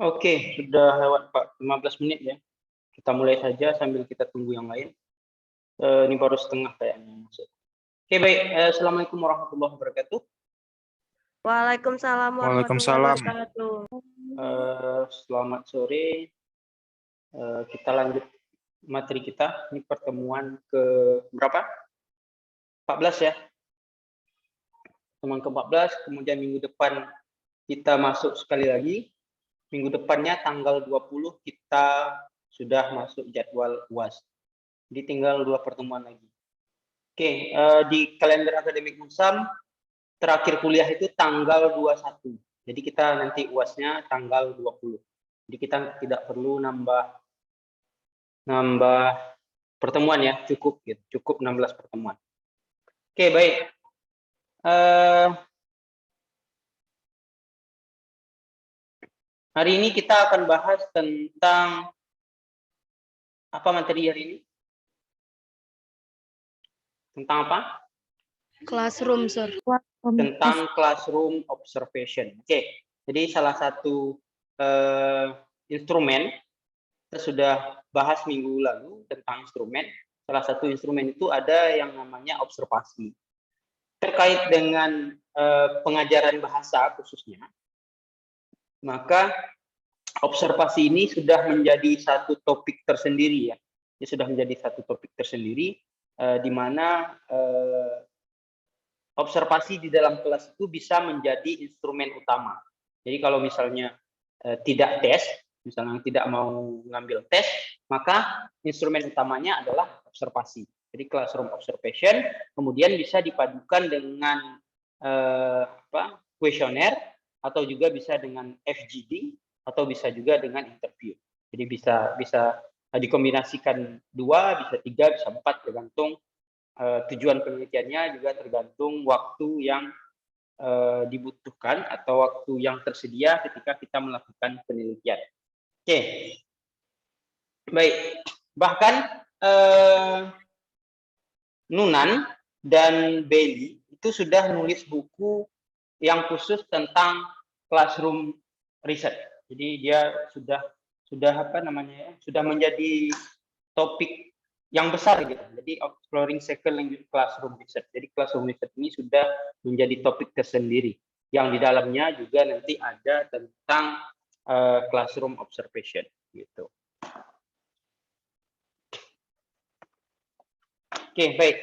Oke, sudah lewat Pak 15 menit ya. Kita mulai saja sambil kita tunggu yang lain. Ini baru setengah kayaknya masuk. Oke, baik. Assalamualaikum warahmatullahi wabarakatuh. Waalaikumsalam warahmatullahi Waalaikumsalam. wabarakatuh. Selamat sore. Kita lanjut materi kita. Ini pertemuan ke berapa? 14 ya. Pertemuan ke-14, kemudian minggu depan kita masuk sekali lagi. Minggu depannya tanggal 20 kita sudah masuk jadwal UAS. Jadi tinggal 2 pertemuan lagi. Oke, di kalender akademik Musam terakhir kuliah itu tanggal 21. Jadi kita nanti UASnya tanggal 20. Jadi kita tidak perlu nambah pertemuan ya, cukup gitu. Cukup 16 pertemuan. Oke, baik. Hari ini kita akan bahas tentang apa materi hari ini? Tentang apa? Classroom, Sir. Tentang classroom observation. Oke, jadi salah satu instrumen kita sudah bahas minggu lalu tentang instrumen. Salah satu instrumen itu ada yang namanya observasi. Terkait dengan pengajaran bahasa khususnya, maka observasi ini sudah menjadi satu topik tersendiri ya. Ini sudah menjadi satu topik tersendiri di mana observasi di dalam kelas itu bisa menjadi instrumen utama. Jadi kalau misalnya tidak tes, misalnya tidak mau ngambil tes, maka instrumen utamanya adalah observasi. Jadi classroom observation, kemudian bisa dipadukan dengan kuesioner, atau juga bisa dengan FGD, atau bisa juga dengan interview. Jadi bisa dikombinasikan 2, bisa 3, bisa 4, tergantung tujuan penelitiannya, juga tergantung waktu yang dibutuhkan atau waktu yang tersedia ketika kita melakukan penelitian. Oke, baik. Bahkan Nunan dan Bailey itu sudah nulis buku yang khusus tentang classroom research. Jadi dia sudah sudah menjadi topik yang besar gitu. Jadi exploring second language classroom research. Jadi classroom research ini sudah menjadi topik tersendiri yang di dalamnya juga nanti ada tentang classroom observation gitu. Oke, baik.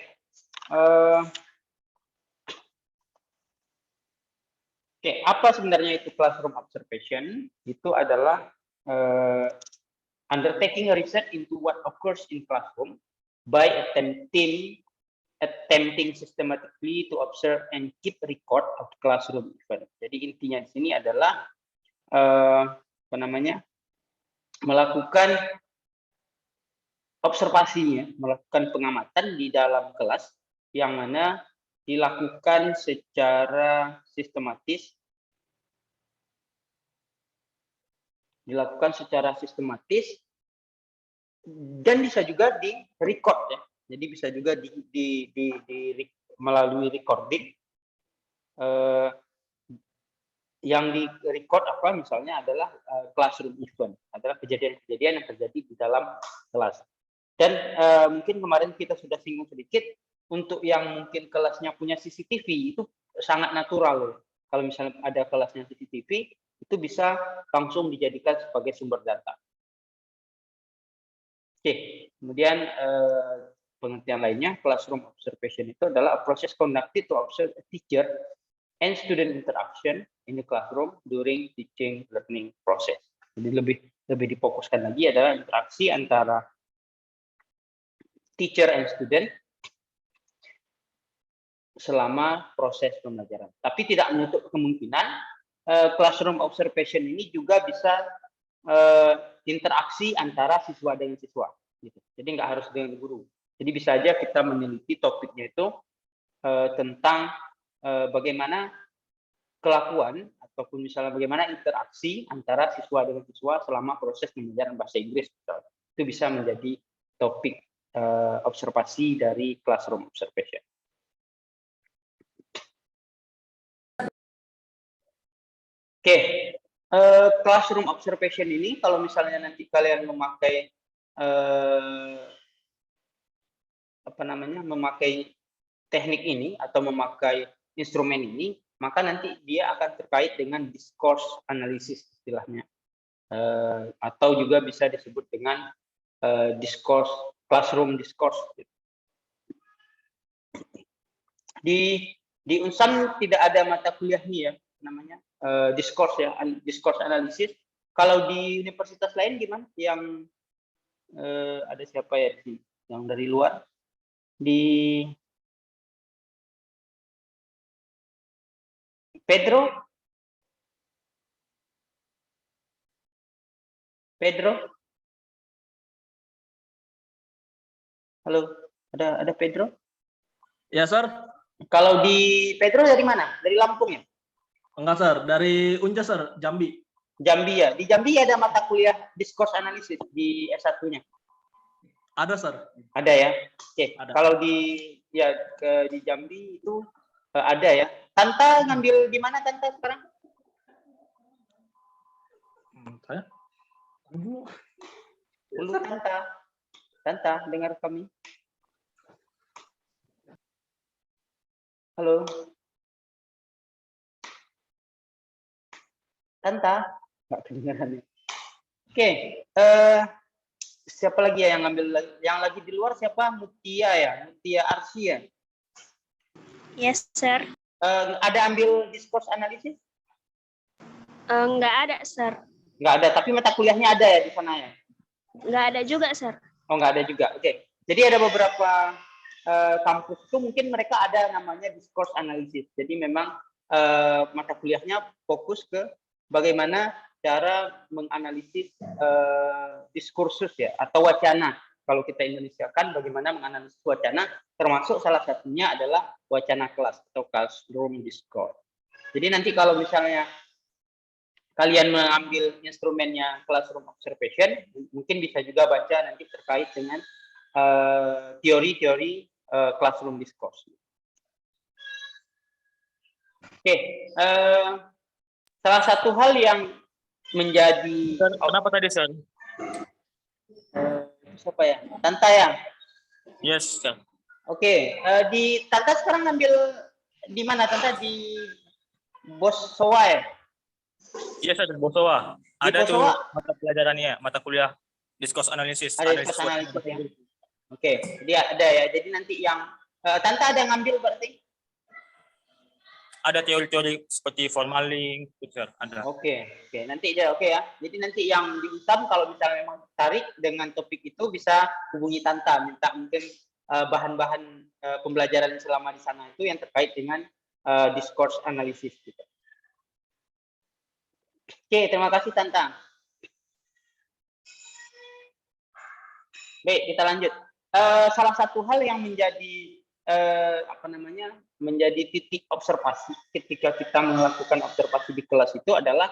Oke, apa sebenarnya itu classroom observation? Itu adalah undertaking a research into what occurs in classroom by attempting systematically to observe and keep record of classroom event. Jadi intinya di sini adalah melakukan observasinya, melakukan pengamatan di dalam kelas yang mana dilakukan secara sistematis, dan bisa juga di record ya. Jadi bisa juga melalui recording. Yang di record misalnya adalah classroom event, adalah kejadian-kejadian yang terjadi di dalam kelas. Dan mungkin kemarin kita sudah singgung sedikit, untuk yang mungkin kelasnya punya CCTV itu sangat natural. Kalau misalnya ada kelasnya CCTV, itu bisa langsung dijadikan sebagai sumber data. Oke, kemudian pengertian lainnya, classroom observation itu adalah a process conducted to observe a teacher and student interaction in the classroom during teaching learning process. Jadi lebih difokuskan lagi adalah interaksi antara teacher and student selama proses pembelajaran. Tapi tidak menutup kemungkinan classroom observation ini juga bisa interaksi antara siswa dengan siswa. Gitu. Jadi nggak harus dengan guru. Jadi bisa aja kita meneliti topiknya itu tentang bagaimana kelakuan ataupun misalnya bagaimana interaksi antara siswa dengan siswa selama proses pembelajaran bahasa Inggris. Misalnya. Itu bisa menjadi topik observasi dari classroom observation. Oke, Classroom observation ini kalau misalnya nanti kalian memakai memakai teknik ini atau memakai instrumen ini, maka nanti dia akan terkait dengan discourse analysis istilahnya, atau juga bisa disebut dengan discourse, classroom discourse. Di Unsam tidak ada mata kuliah nih ya, namanya discourse ya, discourse analysis. Kalau di universitas lain gimana? Yang ada siapa ya yang dari luar? Di Pedro? Halo, ada Pedro? Ya, Sir. Kalau di Pedro dari mana? Dari Lampung ya? Enggak, Sir. Dari Unja, Sir. Jambi. Jambi ya. Di Jambi ada mata kuliah discourse analysis di S1-nya. Ada, Sir. Ada ya. Oke. Ada. Kalau di Jambi itu ada ya. Tanta ngambil di mana Tanta sekarang? Saya? Dulu Tanta, dengar kami. Halo. Tanta, nggak kedengaran ya. Oke, siapa lagi ya yang ngambil? Yang lagi di luar siapa? Mutia ya, Mutia Arsy ya. Yes, sir. Ada ambil discourse analysis? Nggak ada, sir. Nggak ada, tapi mata kuliahnya ada ya di sana ya? Nggak ada juga, sir. Oh, nggak ada juga. Oke. Jadi ada beberapa kampus itu mungkin mereka ada namanya discourse analysis. Jadi memang mata kuliahnya fokus ke bagaimana cara menganalisis diskursus ya atau wacana. Kalau kita Indonesiakan bagaimana menganalisis wacana, termasuk salah satunya adalah wacana kelas atau classroom discourse. Jadi nanti kalau misalnya kalian mengambil instrumennya classroom observation, mungkin bisa juga baca nanti terkait dengan teori-teori classroom discourse. Oke, salah satu hal yang menjadi kenapa tadi, Sir? Siapa ya? Tanta ya? Yes, Sir. Oke, di Tanta sekarang ngambil di mana Tanta? Di Bosowa ya? Iya, Sir, di Bosowa. Di Ada tuh Bosowa? mata pelajarannya, mata kuliah discourse analysis. Ada discourse analysis ya? Oke, dia ada ya. Jadi nanti yang Tanta ada ngambil berarti? Ada teori-teori seperti formalin, Sir. Ada. Oke. Nanti aja oke ya. Jadi nanti yang di Unsam kalau misalnya memang tertarik dengan topik itu bisa hubungi Tanta, minta mungkin bahan-bahan pembelajaran selama di sana itu yang terkait dengan discourse analysis gitu. Oke, terima kasih Tanta. Baik, kita lanjut. Salah satu hal yang menjadi menjadi titik observasi ketika kita melakukan observasi di kelas itu adalah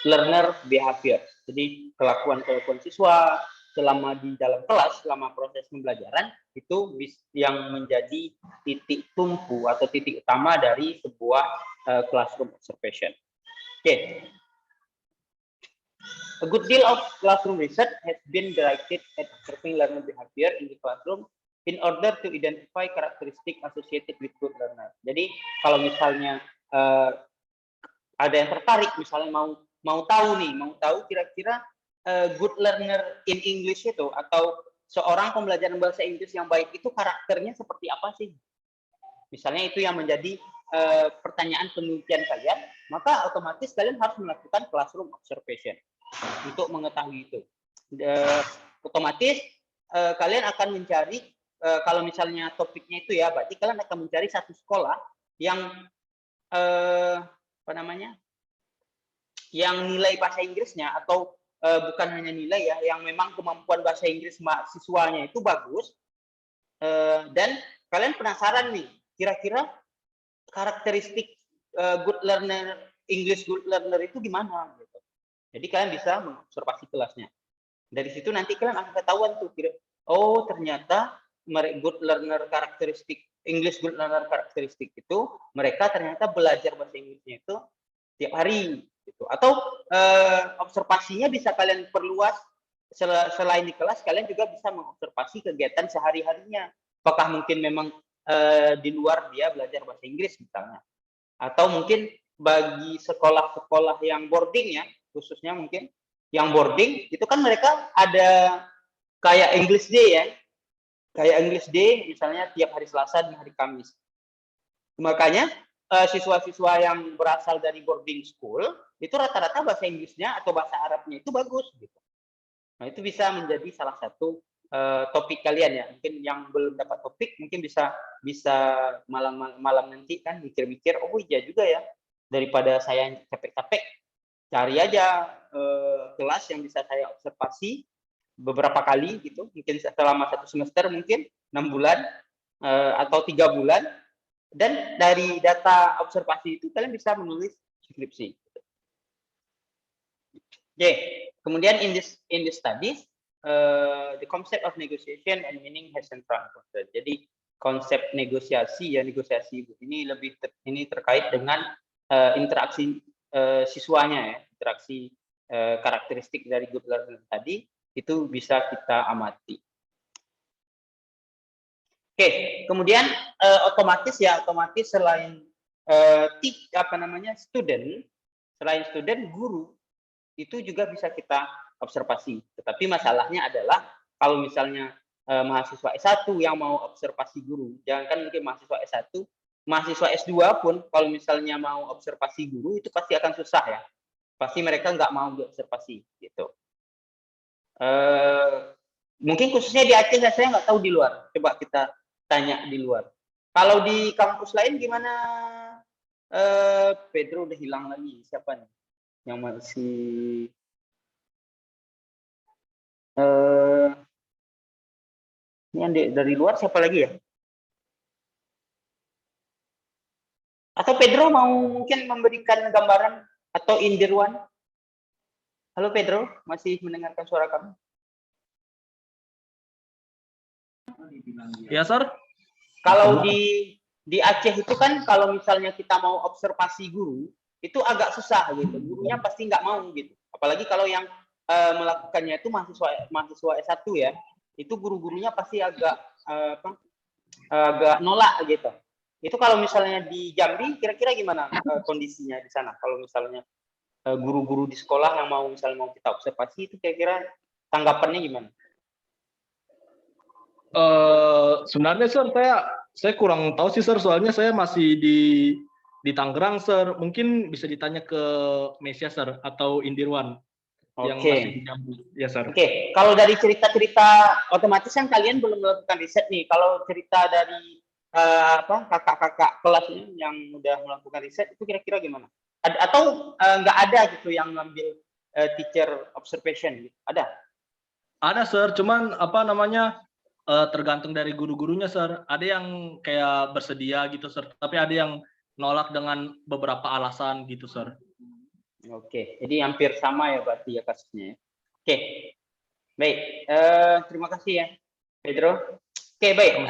learner behavior. Jadi kelakuan siswa selama di dalam kelas, selama proses pembelajaran itu yang menjadi titik tumpu atau titik utama dari sebuah classroom observation. Oke. A good deal of classroom research has been directed at observing learner behavior in the classroom in order to identify characteristic associated with good learner. Jadi kalau misalnya ada yang tertarik, misalnya mau tahu kira-kira good learner in English itu atau seorang pembelajaran bahasa Inggris yang baik itu karakternya seperti apa sih? Misalnya itu yang menjadi pertanyaan penelitian kalian, maka otomatis kalian harus melakukan classroom observation untuk mengetahui itu. Otomatis kalian akan mencari kalau misalnya topiknya itu ya, berarti kalian akan mencari satu sekolah yang yang nilai bahasa Inggrisnya atau bukan hanya nilai ya, yang memang kemampuan bahasa Inggris mahasiswanya itu bagus, dan kalian penasaran nih, kira-kira karakteristik good learner, English good learner itu gimana gitu. Jadi kalian bisa mengobservasi kelasnya. Dari situ nanti kalian akan ketahuan tuh, oh ternyata good learner karakteristik, English good learner karakteristik itu mereka ternyata belajar bahasa Inggrisnya itu tiap hari gitu, Atau observasinya bisa kalian perluas, selain di kelas kalian juga bisa mengobservasi kegiatan sehari-harinya. Apakah mungkin memang di luar dia belajar bahasa Inggris misalnya, atau mungkin bagi sekolah-sekolah yang boarding ya, khususnya mungkin yang boarding itu kan mereka ada kayak English Day ya, kayak English Day misalnya tiap hari Selasa dan hari Kamis. Makanya siswa-siswa yang berasal dari boarding school itu rata-rata bahasa Inggrisnya atau bahasa Arabnya itu bagus gitu. Nah, itu bisa menjadi salah satu topik kalian ya. Mungkin yang belum dapat topik mungkin bisa malam nanti kan mikir-mikir, oh iya juga ya, daripada saya capek-capek, cari aja kelas yang bisa saya observasi beberapa kali gitu, mungkin selama 1 semester, mungkin 6 bulan atau 3 bulan, dan dari data observasi itu kalian bisa menulis skripsi. Oke, kemudian in this studies, the concept of negotiation and meaning has central importance. Jadi konsep negosiasi ini lebih terkait dengan interaksi siswanya ya, interaksi karakteristik dari good learner tadi itu bisa kita amati. Oke, kemudian otomatis selain selain student, guru itu juga bisa kita observasi. Tetapi masalahnya adalah kalau misalnya mahasiswa S1 yang mau observasi guru, jangankan mungkin mahasiswa S1, mahasiswa S2 pun kalau misalnya mau observasi guru itu pasti akan susah ya. Pasti mereka nggak mau diobservasi gitu. Mungkin khususnya di Aceh, saya nggak tahu di luar. Coba kita tanya di luar. Kalau di kampus lain gimana? Pedro udah hilang lagi. Siapa nih yang masih? Ini yang dari luar siapa lagi ya? Atau Pedro mau mungkin memberikan gambaran, atau Indirwan? Halo Pedro, masih mendengarkan suara kami? Ya, Sir. Kalau di Aceh itu kan kalau misalnya kita mau observasi guru, itu agak susah gitu. Gurunya pasti nggak mau gitu. Apalagi kalau yang melakukannya itu mahasiswa S1 ya. Itu guru-gurunya pasti agak nolak gitu. Itu kalau misalnya di Jambi, kira-kira gimana kondisinya di sana? Kalau misalnya guru-guru di sekolah yang mau kita observasi, itu kira-kira tanggapannya gimana? Sebenarnya Sir, saya kurang tahu sih Sir, soalnya saya masih di Tangerang Sir. Mungkin bisa ditanya ke Mesia Sir atau Indirwan yang masih di Jambi. Ya Sir. Oke, kalau dari cerita-cerita otomatis kan kalian belum melakukan riset nih. Kalau cerita dari kakak-kakak kelasnya yang udah melakukan riset itu kira-kira gimana? Atau nggak ada gitu yang ngambil teacher observation gitu? Ada? Ada Sir, cuman tergantung dari guru-gurunya Sir. Ada yang kayak bersedia gitu Sir, tapi ada yang nolak dengan beberapa alasan gitu Sir. Oke, jadi hampir sama ya berarti ya kasusnya. Oke, baik. Terima kasih ya, Pedro. Oke, baik.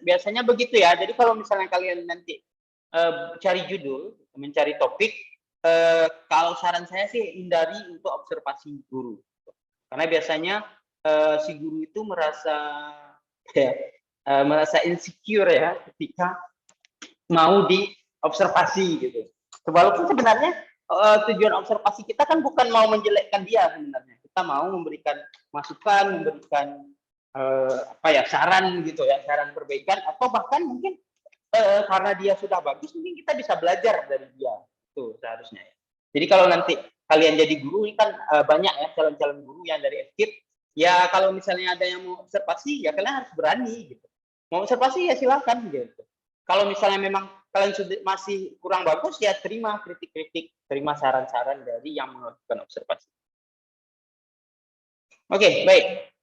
Biasanya begitu ya. Jadi kalau misalnya kalian nanti cari judul, mencari topik, kalau saran saya sih hindari untuk observasi guru. Karena biasanya si guru itu merasa insecure ya ketika mau diobservasi gitu. Walaupun sebenarnya tujuan observasi kita kan bukan mau menjelekkan dia sebenarnya. Kita mau memberikan masukan, memberikan saran gitu ya, saran perbaikan, atau bahkan mungkin karena dia sudah bagus, mungkin kita bisa belajar dari dia. Itu seharusnya. Jadi kalau nanti kalian jadi guru, ini kan banyak ya calon-calon guru yang dari FKIP. Ya kalau misalnya ada yang mau observasi, ya kalian harus berani gitu. Mau observasi ya silakan gitu. Kalau misalnya memang kalian masih kurang bagus, ya terima kritik-kritik, terima saran-saran dari yang melakukan observasi. Oke, baik.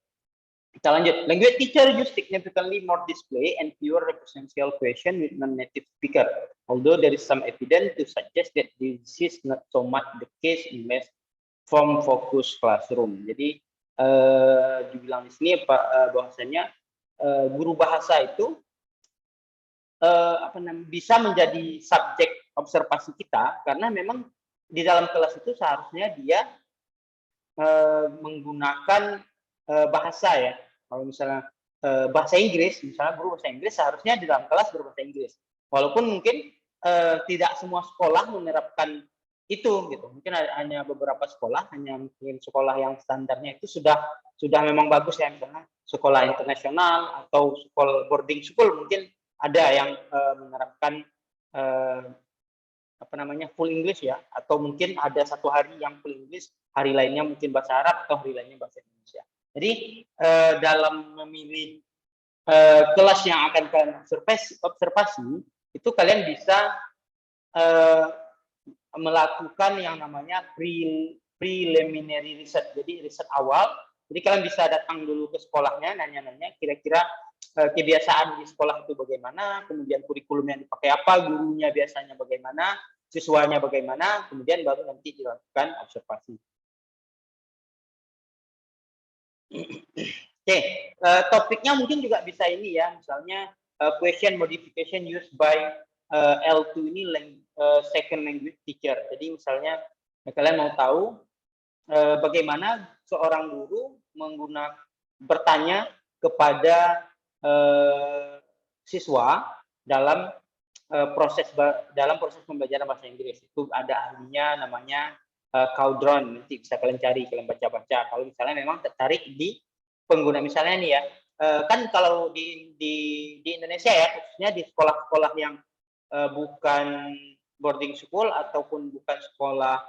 Kita lanjut. Language teacher use significantly more display and fewer representational question with non-native speaker. Although there is some evidence to suggest that this is not so much the case in less form focus classroom. Jadi dibilang di sini bahwasanya guru bahasa itu bisa menjadi subjek observasi kita karena memang di dalam kelas itu seharusnya dia menggunakan bahasa ya. Kalau misalnya bahasa Inggris, misalnya guru bahasa Inggris seharusnya di dalam kelas berbahasa Inggris. Walaupun mungkin tidak semua sekolah menerapkan itu gitu. Mungkin hanya beberapa sekolah, hanya mungkin sekolah yang standarnya itu sudah memang bagus ya, misalnya sekolah internasional atau sekolah boarding school mungkin ada yang menerapkan full English ya, atau mungkin ada satu hari yang full English, hari lainnya mungkin bahasa Arab atau hari lainnya bahasa Indonesia. Jadi dalam memilih kelas yang akan kalian observasi itu kalian bisa melakukan yang namanya preliminary research. Jadi riset awal. Jadi kalian bisa datang dulu ke sekolahnya, nanya-nanya kira-kira kebiasaan di sekolah itu bagaimana, kemudian kurikulum yang dipakai apa, gurunya biasanya bagaimana, siswanya bagaimana, kemudian baru nanti dilakukan observasi. Oke, topiknya mungkin juga bisa ini ya, misalnya question modification used by L2 ini second language teacher. Jadi misalnya kalian mau tahu bagaimana seorang guru bertanya kepada siswa dalam proses pembelajaran bahasa Inggris. Itu ada ahlinya namanya Caudron, nanti bisa kalian cari, kalian baca-baca. Kalau misalnya memang tertarik di pengguna, misalnya nih ya, kan kalau di Indonesia ya, khususnya di sekolah-sekolah yang bukan boarding school ataupun bukan sekolah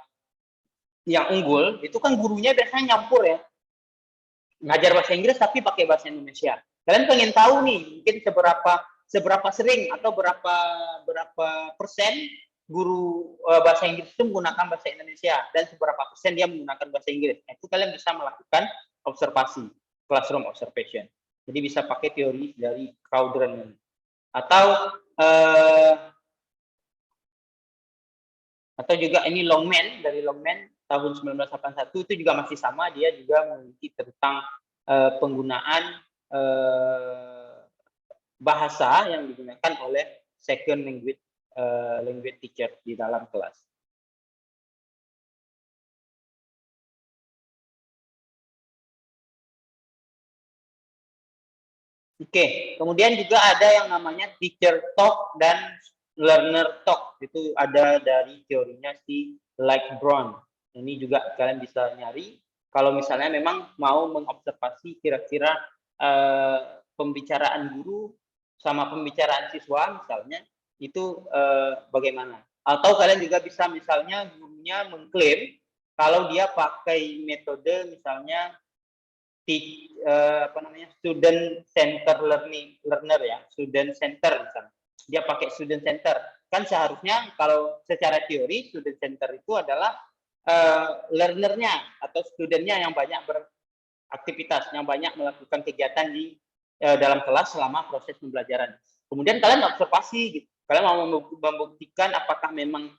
yang unggul, itu kan gurunya biasanya nyampur ya, ngajar bahasa Inggris tapi pakai bahasa Indonesia. Kalian pengen tahu nih, mungkin seberapa sering atau berapa persen guru bahasa Inggris itu menggunakan bahasa Indonesia dan seberapa persen dia menggunakan bahasa Inggris. Nah, itu kalian bisa melakukan observasi, classroom observation. Jadi bisa pakai teori dari Caudron atau juga ini Longman, dari Longman tahun 1981 itu juga masih sama, dia juga memiliki tentang penggunaan bahasa yang digunakan oleh second language teacher di dalam kelas. Oke, kemudian juga ada yang namanya teacher talk dan learner talk. Itu ada dari teorinya si Lightbrown. Ini juga kalian bisa nyari. Kalau misalnya memang mau mengobservasi kira-kira pembicaraan guru sama pembicaraan siswa misalnya, itu bagaimana. Atau kalian juga bisa misalnya gurunya mengklaim kalau dia pakai metode misalnya student center learner ya, student center misalnya. Dia pakai student center. Kan seharusnya kalau secara teori student center itu adalah learnernya atau studentnya yang banyak beraktivitas, yang banyak melakukan kegiatan di dalam kelas selama proses pembelajaran. Kemudian kalian observasi gitu. Kalian mau membuktikan apakah memang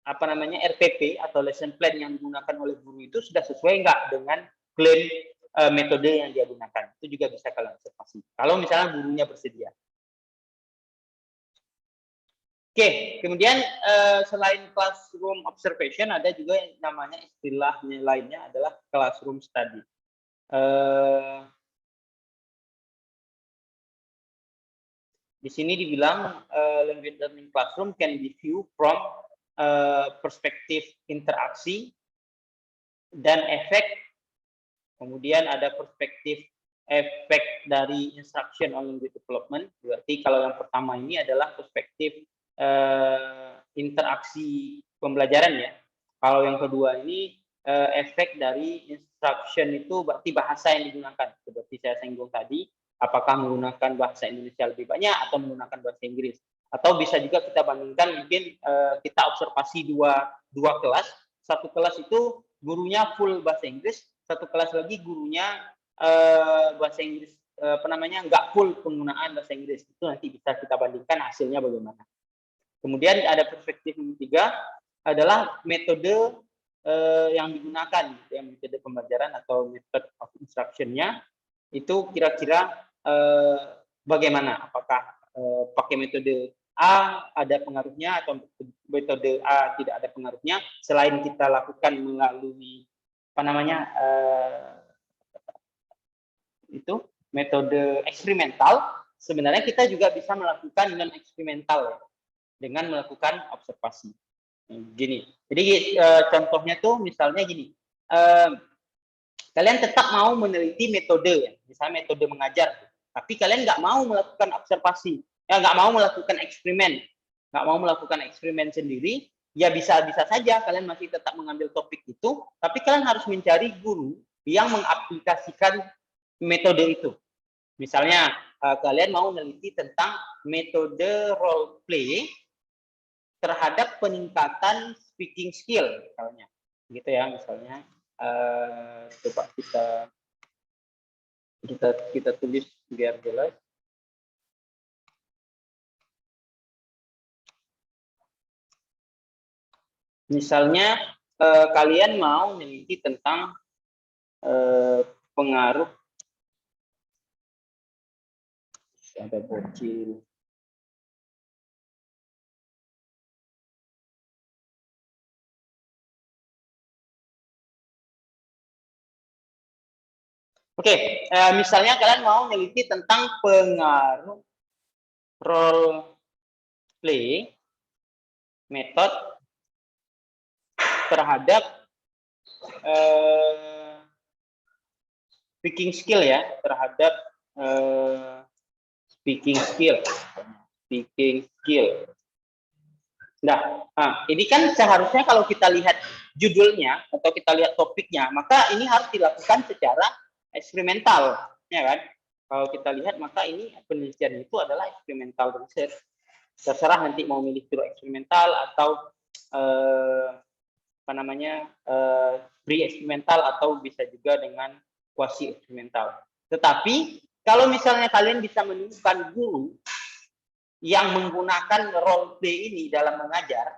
RPP atau lesson plan yang digunakan oleh guru itu sudah sesuai enggak dengan klaim metode yang dia gunakan. Itu juga bisa kalian observasi. Kalau misalnya gurunya bersedia. Oke, kemudian selain classroom observation, ada juga yang namanya istilahnya lainnya adalah classroom study. Di sini dibilang language learning classroom can be viewed from perspektif interaksi dan efek. Kemudian ada perspektif efek dari instruction on language development. Berarti kalau yang pertama ini adalah perspektif interaksi pembelajaran ya. Kalau yang kedua ini efek dari instruction itu berarti bahasa yang digunakan. Seperti saya singgung tadi, apakah menggunakan bahasa Indonesia lebih banyak atau menggunakan bahasa Inggris. Atau bisa juga kita bandingkan, mungkin kita observasi dua kelas. Satu kelas itu gurunya full bahasa Inggris, satu kelas lagi gurunya bahasa Inggris nggak full penggunaan bahasa Inggris. Itu nanti bisa kita bandingkan hasilnya bagaimana. Kemudian ada perspektif yang ketiga adalah metode yang digunakan, yang metode pembelajaran atau method of instruction-nya itu kira-kira bagaimana? Apakah pakai metode A ada pengaruhnya atau metode A tidak ada pengaruhnya, selain kita lakukan melalui apa namanya itu metode eksperimental, sebenarnya kita juga bisa melakukan non eksperimental ya, dengan melakukan observasi. Gini, jadi contohnya tuh misalnya gini, kalian tetap mau meneliti metode ya, misalnya metode mengajar, tapi kalian nggak mau melakukan observasi, ya nggak mau melakukan eksperimen, nggak mau melakukan eksperimen sendiri, ya bisa-bisa saja kalian masih tetap mengambil topik itu, tapi kalian harus mencari guru yang mengaplikasikan metode itu. Misalnya kalian mau meneliti tentang metode role play terhadap peningkatan speaking skill misalnya, gitu ya misalnya. Coba kita tulis biar jelas. Misalnya kalian mau meneliti tentang pengaruh ada bocil. Oke, misalnya kalian mau meneliti tentang pengaruh role play method terhadap speaking skill ya, terhadap speaking skill. Nah, ini kan seharusnya kalau kita lihat judulnya atau kita lihat topiknya, maka ini harus dilakukan secara eksperimental, ya kan? Kalau kita lihat, maka ini penelitian itu adalah eksperimental research. Terserah nanti mau milih pure eksperimental atau apa namanya pre-eksperimental atau bisa juga dengan quasi eksperimental. Tetapi kalau misalnya kalian bisa menemukan guru yang menggunakan role play ini dalam mengajar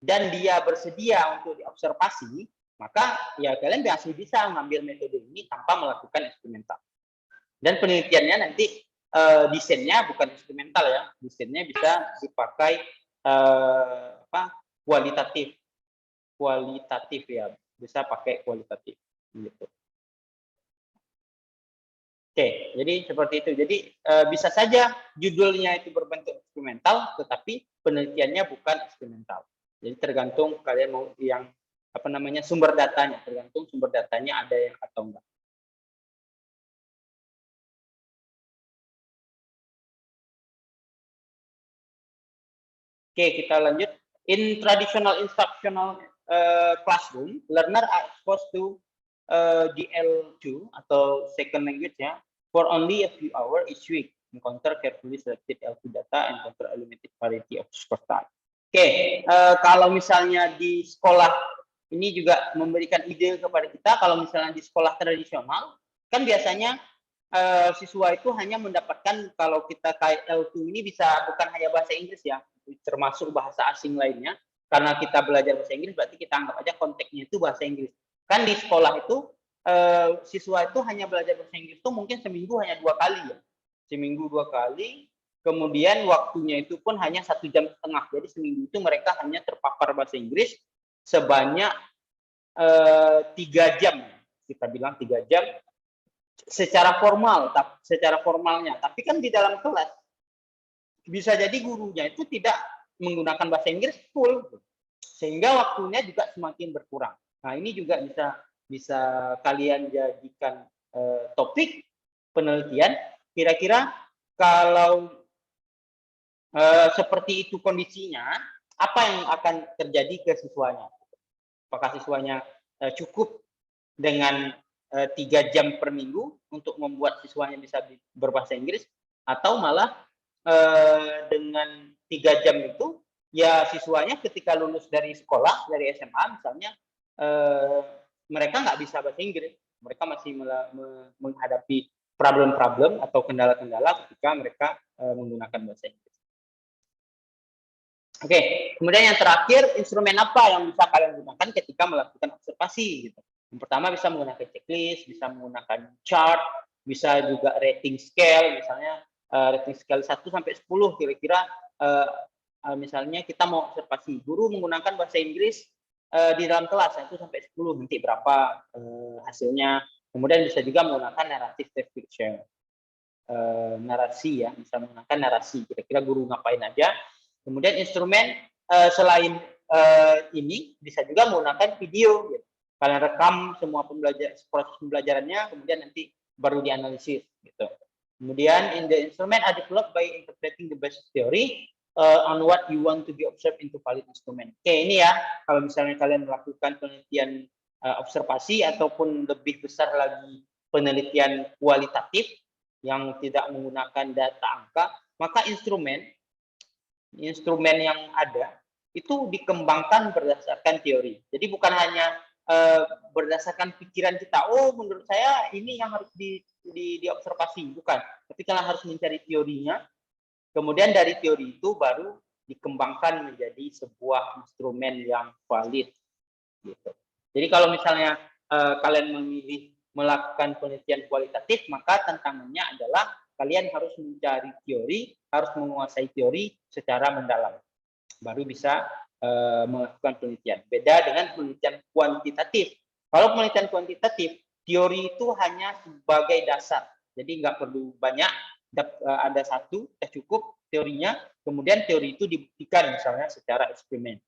dan dia bersedia untuk diobservasi, maka ya kalian masih bisa mengambil metode ini tanpa melakukan eksperimental. Dan penelitiannya nanti desainnya bukan eksperimental ya, desainnya bisa dipakai kualitatif ya, bisa pakai kualitatif gitu. Oke, jadi seperti itu. Jadi bisa saja judulnya itu berbentuk eksperimental, tetapi penelitiannya bukan eksperimental. Jadi tergantung kalian mau yang apa namanya sumber datanya, tergantung sumber datanya ada yang atau enggak. Oke, kita lanjut. In traditional instructional classroom, learner are exposed to DL2 atau second language ya, for only a few hours each week. Encounter carefully selected L2 data and encounter a limited variety of score type. Oke, kalau misalnya di sekolah ini juga memberikan ide kepada kita, kalau misalnya di sekolah tradisional, kan biasanya siswa itu hanya mendapatkan, kalau kita kayak L2 ini bisa bukan hanya bahasa Inggris ya, termasuk bahasa asing lainnya. Karena kita belajar bahasa Inggris, berarti kita anggap aja konteksnya itu bahasa Inggris. Kan di sekolah itu siswa itu hanya belajar bahasa Inggris itu mungkin seminggu hanya 2 kali ya, seminggu 2 kali. Kemudian waktunya itu pun hanya 1,5 jam. Jadi seminggu itu mereka hanya terpapar bahasa Inggris sebanyak 3 jam. Kita bilang 3 jam secara formalnya. Tapi kan di dalam kelas bisa jadi gurunya itu tidak menggunakan bahasa Inggris full, sehingga waktunya juga semakin berkurang. Nah, ini juga bisa kalian jadikan topik penelitian. Kira-kira kalau seperti itu kondisinya, apa yang akan terjadi ke siswanya? Apakah siswanya cukup dengan 3 jam per minggu untuk membuat siswanya bisa berbahasa Inggris, atau malah dengan 3 jam itu ya siswanya ketika lulus dari sekolah, dari SMA misalnya, mereka nggak bisa bahasa Inggris, mereka masih menghadapi problem-problem atau kendala-kendala ketika mereka menggunakan bahasa Inggris. Oke, kemudian yang terakhir, instrumen apa yang bisa kalian gunakan ketika melakukan observasi gitu. Yang pertama bisa menggunakan checklist, bisa menggunakan chart, bisa juga rating scale, misalnya rating scale 1 sampai 10 kira-kira misalnya kita mau observasi, guru menggunakan bahasa Inggris di dalam kelas, itu sampai 10, nanti berapa hasilnya. Kemudian bisa juga menggunakan narrative text picture. Narasi ya, bisa menggunakan narasi, kira-kira guru ngapain aja. Kemudian instrumen selain ini bisa juga menggunakan video, gitu. Kalian rekam semua proses pembelajarannya, kemudian nanti baru dianalisis, gitu. Kemudian in the instrument are developed by interpreting the basic theory on what you want to be observed into valid instrument. Oke, ini ya, kalau misalnya kalian melakukan penelitian observasi ataupun lebih besar lagi penelitian kualitatif yang tidak menggunakan data angka, maka instrumen yang ada itu dikembangkan berdasarkan teori. Jadi bukan hanya berdasarkan pikiran kita, oh menurut saya ini yang harus diobservasi, bukan. Tapi kalian harus mencari teorinya, kemudian dari teori itu baru dikembangkan menjadi sebuah instrumen yang valid. Gitu. Jadi kalau misalnya kalian memilih melakukan penelitian kualitatif, maka tantangannya adalah kalian harus mencari teori, harus menguasai teori secara mendalam, baru bisa melakukan penelitian. Beda dengan penelitian kuantitatif. Kalau penelitian kuantitatif, teori itu hanya sebagai dasar, jadi nggak perlu banyak, ada satu, cukup teorinya, kemudian teori itu dibuktikan misalnya secara eksperimen.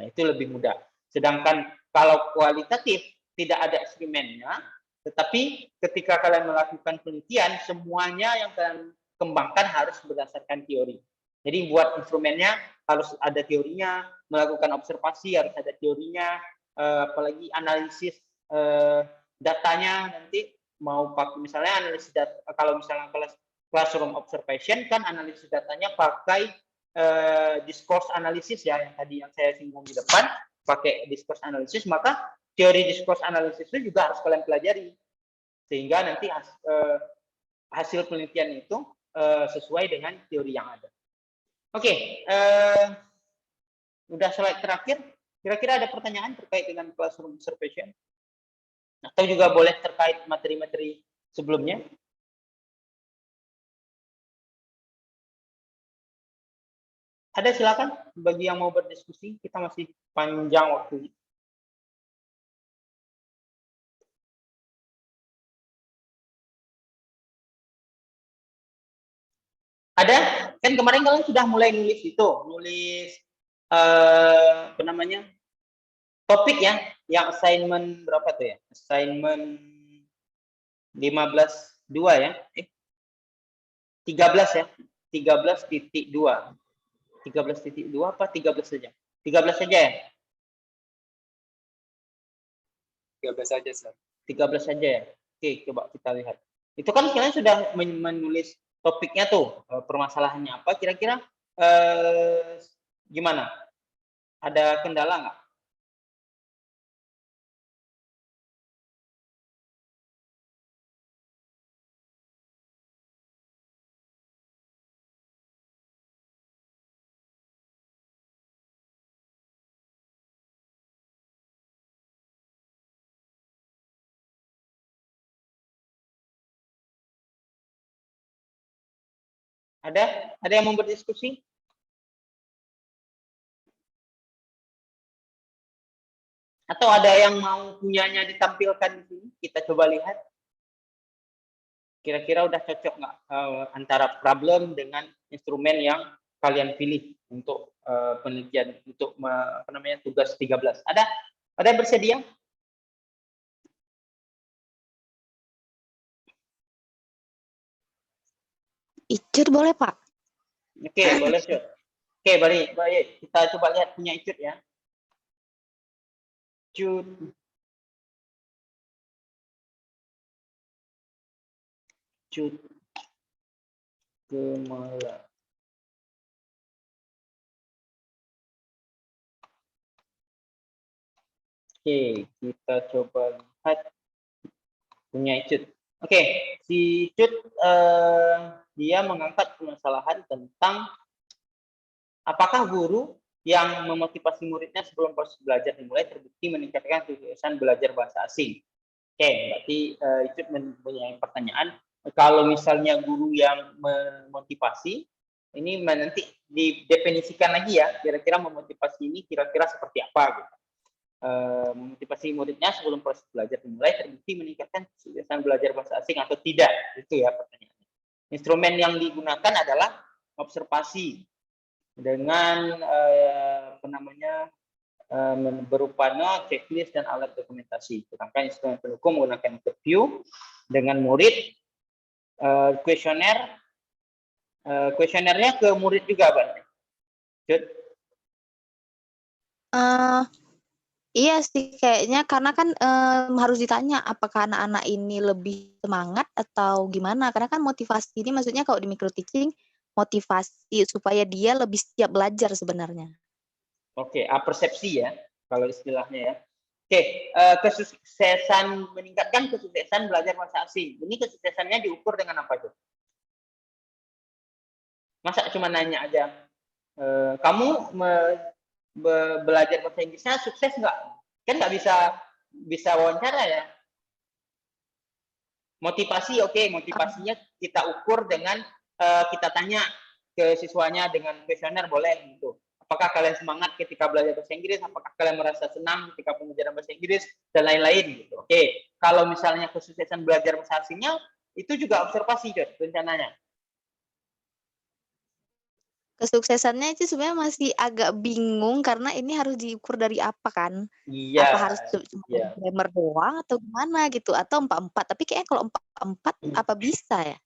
Nah, itu lebih mudah. Sedangkan kalau kualitatif, tidak ada eksperimennya, tetapi ketika kalian melakukan penelitian, semuanya yang kalian kembangkan harus berdasarkan teori. Jadi buat instrumennya harus ada teorinya, melakukan observasi harus ada teorinya, apalagi analisis datanya nanti mau pakai misalnya analisis data, kalau misalnya classroom observation kan analisis datanya pakai discourse analysis ya, yang tadi yang saya singgung di depan, pakai discourse analysis, maka teori discourse analysis itu juga harus kalian pelajari sehingga nanti hasil penelitian itu sesuai dengan teori yang ada. Oke, udah slide terakhir. Kira-kira ada pertanyaan terkait dengan classroom observation? Atau juga boleh terkait materi-materi sebelumnya? Ada, silakan bagi yang mau berdiskusi, kita masih panjang waktunya. Ada? Kan kemarin kalian sudah mulai nulis itu, nulis apa namanya? Topik ya, yang assignment berapa tuh ya? Assignment 15.2 ya? 13 ya? 13.2. 13.2 apa 13 saja? 13 saja ya? 13 saja, Sir. 13 saja ya? Oke, coba kita lihat. Itu kan kalian sudah menulis topiknya tuh, permasalahannya apa, kira-kira gimana? Ada kendala nggak? Ada yang mau berdiskusi? Atau ada yang mau punyanya ditampilkan di sini? Kita coba lihat. Kira-kira udah cocok nggak antara problem dengan instrumen yang kalian pilih untuk penelitian, untuk apa namanya, tugas 13. Ada yang bersedia? Icut boleh, Pak? Oke, boleh, Cut. Oke, baik. Kita coba lihat punya Icut ya. Cut. Gemala. Oke, kita coba lihat punya Icut. Oke, si Cut dia mengangkat permasalahan tentang apakah guru yang memotivasi muridnya sebelum proses belajar dimulai terbukti meningkatkan kebiasaan belajar bahasa asing. Oke, berarti Icut mempunyai pertanyaan, kalau misalnya guru yang memotivasi Ini nanti didefinisikan lagi ya, kira-kira memotivasi ini kira-kira seperti apa gitu. Memotivasi muridnya sebelum proses belajar dimulai terbukti meningkatkan kesuksesan belajar bahasa asing atau tidak, itu ya pertanyaannya. Instrumen yang digunakan adalah observasi dengan berupa not, checklist, dan alat dokumentasi. Sedangkan instrumen pendukung menggunakan interview dengan murid, kuesioner. Kuesionernya ke murid juga, Pak. Jod? Iya sih kayaknya karena kan harus ditanya apakah anak-anak ini lebih semangat atau gimana, karena kan motivasi ini maksudnya kalau di micro teaching motivasi supaya dia lebih siap belajar sebenarnya. Oke, persepsi ya, kalau istilahnya ya. Oke, kesuksesan, meningkatkan kesuksesan belajar bahasa asing. Ini kesuksesannya diukur dengan apa tuh? Masa cuma nanya aja, kamu belajar bahasa Inggrisnya sukses nggak? Kan nggak bisa wawancara ya. Motivasi, oke, motivasinya kita ukur dengan kita tanya ke siswanya dengan kuesioner boleh gitu. Apakah kalian semangat ketika belajar bahasa Inggris? Apakah kalian merasa senang ketika pembelajaran bahasa Inggris dan lain-lain gitu. Oke, kalau misalnya kesuksesan belajar bahasa asingnya itu juga observasi, Jod, rencananya. Kesuksesannya itu sebenarnya masih agak bingung karena ini harus diukur dari apa kan? Iya. Apa harus cuma Iya. grammar doang atau gimana gitu? Atau 4-4? Tapi kayaknya kalau 4-4 apa bisa ya?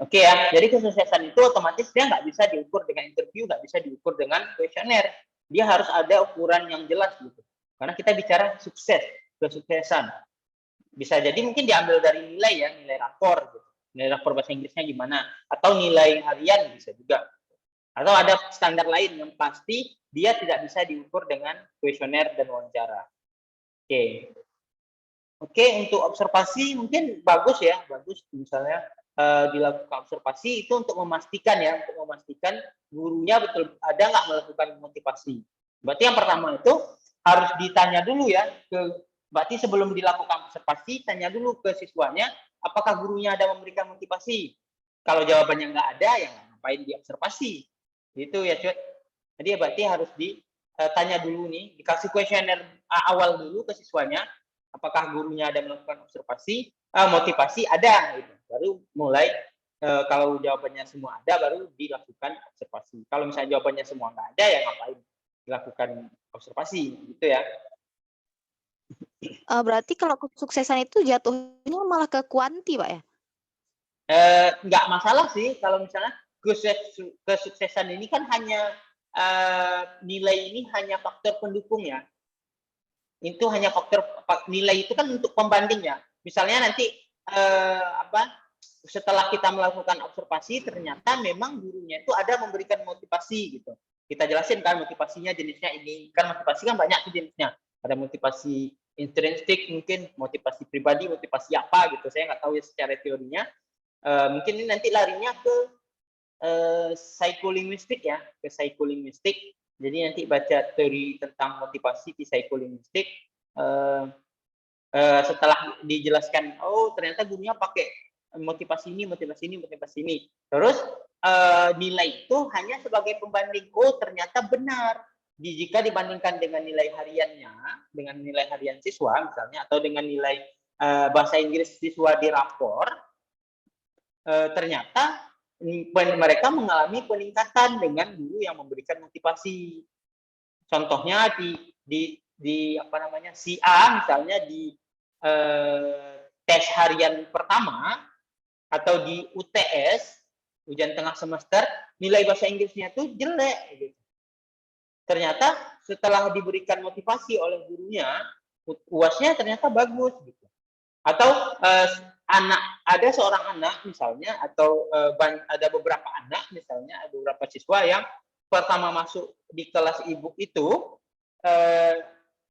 Oke ya, jadi kesuksesan itu otomatis dia nggak bisa diukur dengan interview, nggak bisa diukur dengan kuesioner. Dia harus ada ukuran yang jelas gitu. Karena kita bicara sukses, kesuksesan. Bisa jadi mungkin diambil dari nilai ya, nilai rapor gitu. Nilai rapor bahasa Inggrisnya gimana, atau nilai harian bisa juga. Atau ada standar lain yang pasti dia tidak bisa diukur dengan kuesioner dan wawancara. Oke. Oke, untuk observasi mungkin bagus ya, bagus misalnya dilakukan observasi itu untuk memastikan ya, untuk memastikan gurunya betul ada nggak melakukan motivasi. Berarti yang pertama itu harus ditanya dulu ya, berarti sebelum dilakukan observasi, tanya dulu ke siswanya, apakah gurunya ada memberikan motivasi. Kalau jawabannya nggak ada, ya ngapain diobservasi. Gitu ya, cuy. Jadi berarti harus ditanya dulu nih, dikasih kuesioner awal dulu ke siswanya, apakah gurunya ada melakukan observasi, motivasi ada, gitu. Baru mulai kalau jawabannya semua ada, baru dilakukan observasi. Kalau misalnya jawabannya semua nggak ada, ya ngapain dilakukan observasi, gitu ya. Berarti kalau kesuksesan itu jatuhnya malah ke kuanti, Pak ya? Nggak masalah sih kalau misalnya kesuksesan ini kan hanya nilai ini hanya faktor pendukung ya. Itu hanya faktor nilai itu kan untuk pembanding ya. Misalnya nanti setelah kita melakukan observasi ternyata memang gurunya itu ada memberikan motivasi gitu. Kita jelasin kan motivasinya jenisnya ini. Kan motivasi kan banyak jenisnya. Ada motivasi intrinsik, mungkin motivasi pribadi, motivasi apa gitu. Saya nggak tahu ya secara teorinya. Mungkin ini nanti larinya ke psikolinguistik ya, ke psikolinguistik. Jadi nanti baca teori tentang motivasi di psikolinguistik. Setelah dijelaskan, oh ternyata gurunya pakai motivasi ini, motivasi ini, motivasi ini. Terus nilai itu hanya sebagai pembanding. Oh ternyata benar. Jika dibandingkan dengan nilai hariannya, dengan nilai harian siswa misalnya, atau dengan nilai bahasa Inggris siswa di rapor, ternyata mereka mengalami peningkatan dengan guru yang memberikan motivasi. Contohnya di apa namanya si A misalnya di tes harian pertama atau di UTS ujian tengah semester nilai bahasa Inggrisnya tuh jelek gitu. Ternyata setelah diberikan motivasi oleh gurunya UASnya ternyata bagus gitu. Atau ada seorang anak misalnya atau ada beberapa anak misalnya ada beberapa siswa yang pertama masuk di kelas ibu itu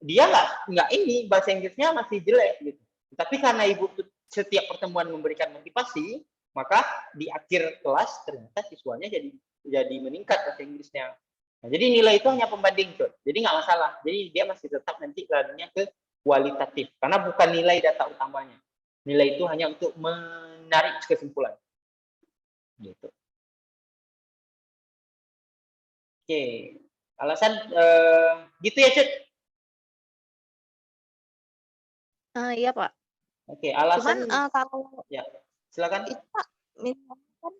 dia nggak ini bahasa Inggrisnya masih jelek gitu. Tapi karena ibu setiap pertemuan memberikan motivasi, maka di akhir kelas ternyata siswanya jadi meningkat bahasa Inggrisnya. Nah, jadi nilai itu hanya pembanding, Cod. Jadi nggak masalah. Jadi dia masih tetap nanti larinya ke kualitatif karena bukan nilai data utamanya. Nilai itu hanya untuk menarik kesimpulan. Gitu. Oke. Alasan gitu ya, Cut? Iya Pak. Oke, Cuman alasan kalau ya, silakan. itu Pak, misalnya kan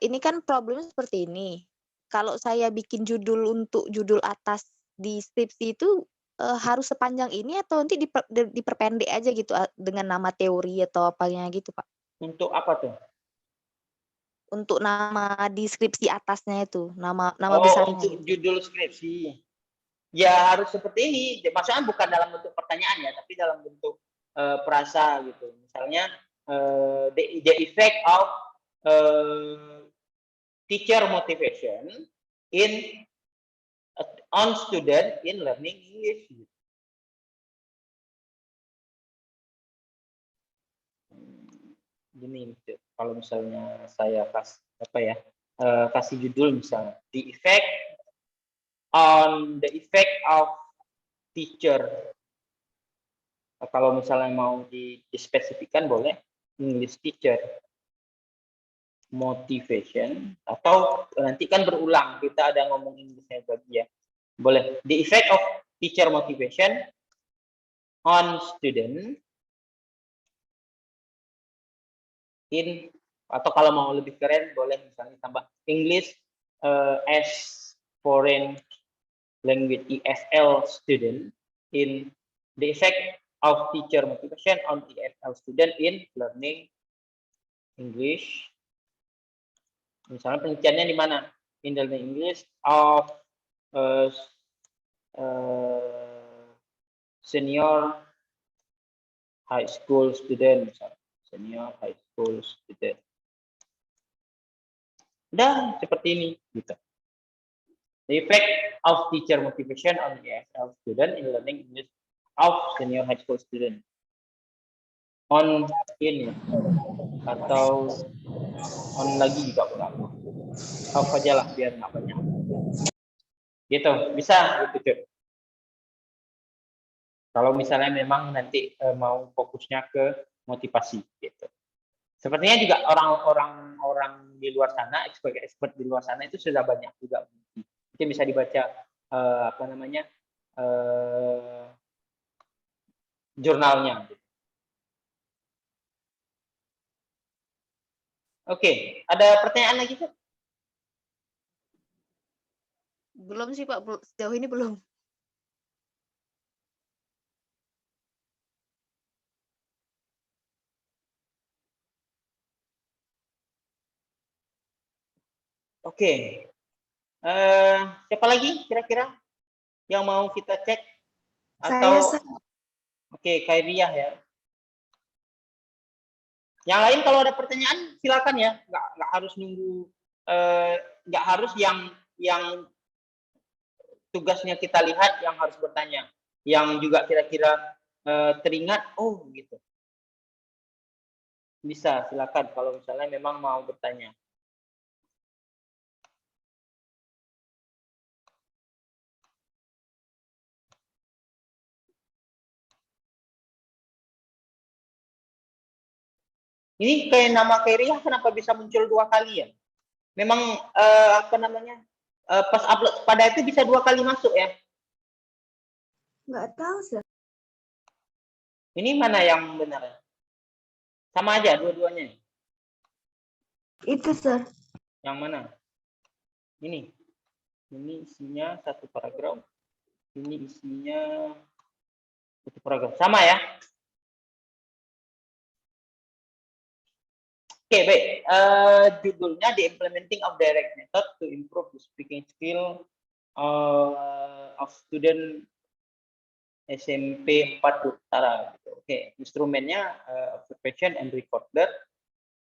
ini kan problemnya seperti ini. Kalau saya bikin untuk judul atas di skripsi itu harus sepanjang ini atau nanti diperpendek aja gitu dengan nama teori atau apanya gitu Pak? Untuk apa tuh? Untuk nama di skripsi atasnya itu, nama Oh, besarnya untuk gitu. judul skripsi. Ya harus seperti ini. Maksudnya bukan dalam bentuk pertanyaan ya, tapi dalam bentuk perasa gitu. Misalnya the effect of teacher motivation in on student in learning English. Gini, kalau misalnya saya kasih judul misalnya the effect of teacher. Kalau misalnya mau dispesifikan boleh English teacher motivation, atau nanti kan berulang kita ada ngomong Inggrisnya lagi ya, boleh the effect of teacher motivation on student in, atau kalau mau lebih keren boleh misalnya tambah English as foreign language EFL student in the effect of teacher motivation on EFL student in learning English. Misalnya penelitiannya di mana? In the learning English of senior high school student, misalnya. Senior high school student. Dan seperti ini, gitu. The effect of teacher motivation on the EFL student in learning English of senior high school student. On ini atau on lagi juga boleh. Off aja lah biar nggak banyak. Gitu, bisa gitu Cuk. Kalau misalnya memang nanti mau fokusnya ke motivasi gitu. Sepertinya juga orang di luar sana, expert di luar sana itu sudah banyak juga. Itu bisa dibaca jurnalnya. Oke, ada pertanyaan lagi Cuk? Belum sih Pak, sejauh ini belum. Oke. Siapa lagi kira-kira yang mau kita cek? Atau Oke, Kairiah ya. Yang lain kalau ada pertanyaan silakan ya, nggak harus nunggu, nggak harus yang tugasnya kita lihat yang harus bertanya, yang juga kira-kira teringat, oh gitu. Bisa silakan kalau misalnya memang mau bertanya. Ini kayak nama Kairiah kenapa bisa muncul 2 kali ya? Memang pas upload pada itu bisa 2 kali masuk ya? Nggak tahu, Sir. Ini mana yang benar? Sama aja dua-duanya? Itu, Sir. Yang mana? Ini. Ini isinya 1 paragraf. Ini isinya 1 paragraf. Sama ya? Oke, baik. Judulnya The Implementing of Direct Method to Improve the Speaking Skill of Student SMP 4 Utara. Oke, instrumennya observation and recorder.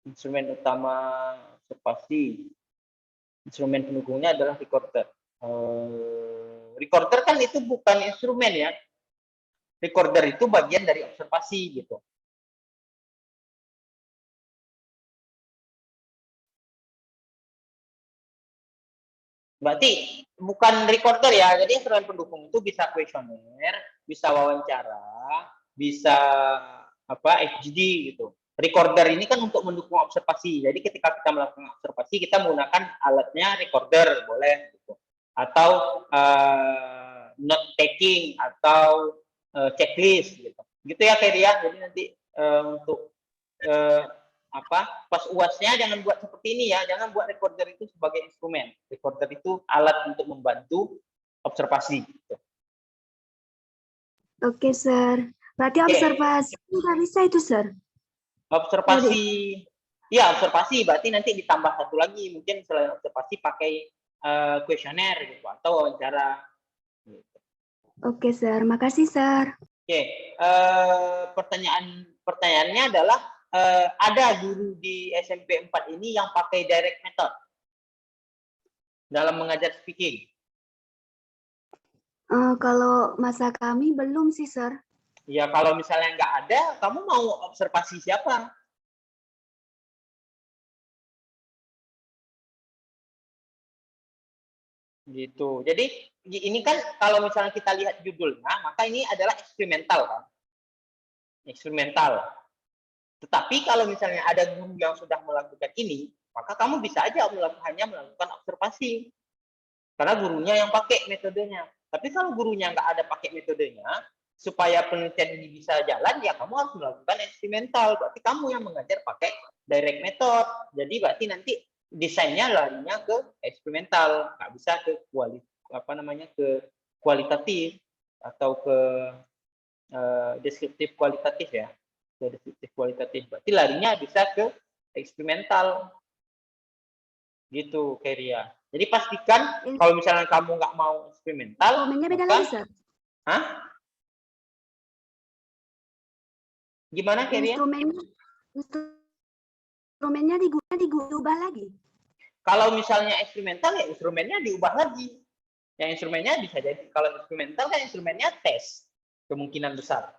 Instrumen utama observasi. Instrumen pendukungnya adalah recorder. Recorder kan itu bukan instrumen ya. Recorder itu bagian dari observasi gitu. Berarti bukan recorder ya. Jadi instrumen pendukung itu bisa kuesioner, bisa wawancara, bisa FGD gitu. recorder ini kan untuk mendukung observasi. Jadi ketika kita melakukan observasi, kita menggunakan alatnya recorder, boleh. Gitu. Atau note taking, atau checklist. Gitu. Gitu ya, Keria. Jadi nanti untuk pas UASnya jangan buat seperti ini ya. Jangan buat recorder itu sebagai instrumen. Recorder itu alat untuk membantu observasi. Gitu. Oke, Sir. Berarti observasi nggak bisa itu, Sir? Observasi, ya observasi. Berarti nanti ditambah satu lagi. Mungkin selain observasi pakai kuesioner gitu, atau wawancara. Gitu. Oke, Sir. Makasih, Sir. Oke, pertanyaannya adalah ada guru di SMP 4 ini yang pakai direct method dalam mengajar speaking? Kalau masa kami belum sih, Sir. Ya, kalau misalnya nggak ada, kamu mau observasi siapa? Gitu. Jadi ini kan kalau misalnya kita lihat judulnya, maka ini adalah eksperimental kan? Eksperimental. Tetapi kalau misalnya ada guru yang sudah melakukan ini, maka kamu bisa aja melakukan observasi. Karena gurunya yang pakai metodenya. Tapi kalau gurunya nggak ada pakai metodenya, supaya penelitian ini bisa jalan, ya kamu harus melakukan eksperimental. Berarti kamu yang mengajar pakai direct method. Jadi berarti nanti desainnya larinya ke eksperimental, nggak bisa ke kualitatif atau ke deskriptif kualitatif ya. Ke deskriptif kualitatif. Berarti larinya bisa ke eksperimental. Gitu, Keria. Jadi pastikan kalau misalnya kamu nggak mau eksperimental, Instrumennya beda lagi, Sir. Hah? Gimana, Keria? Instrumennya diubah lagi. Kalau misalnya eksperimental, ya instrumennya diubah lagi. Yang instrumennya bisa jadi, kalau eksperimental kan instrumennya tes, kemungkinan besar.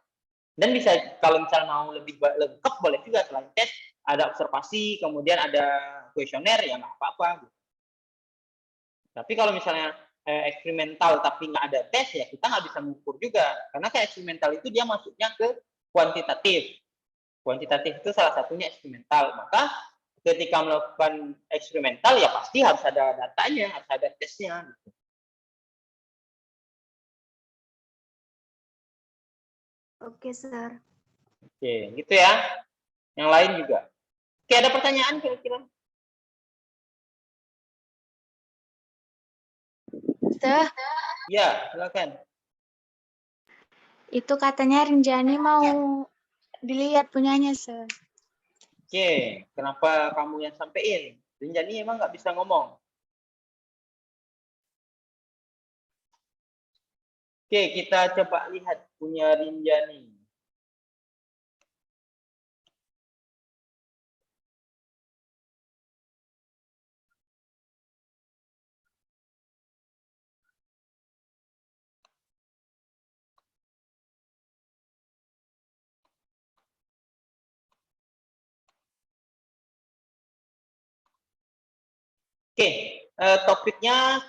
Dan bisa, kalau misalnya mau lebih lengkap, boleh juga selain tes, ada observasi, kemudian ada kuesioner, ya nggak apa-apa. Tapi kalau misalnya eksperimental tapi nggak ada tes, ya kita nggak bisa mengukur juga. Karena kayak eksperimental itu dia masuknya ke kuantitatif. Kuantitatif itu salah satunya eksperimental. Maka ketika melakukan eksperimental, ya pasti harus ada datanya, harus ada tesnya. Gitu. Oke, Sir. Oke, gitu ya. Yang lain juga. Oke, ada pertanyaan kira-kira? Sir, Ya, silakan. itu katanya Rinjani mau dilihat punyanya, Sir. Oke, kenapa kamu yang sampein? Rinjani emang nggak bisa ngomong. Oke, kita coba lihat punya Rinjani. Oke, topiknya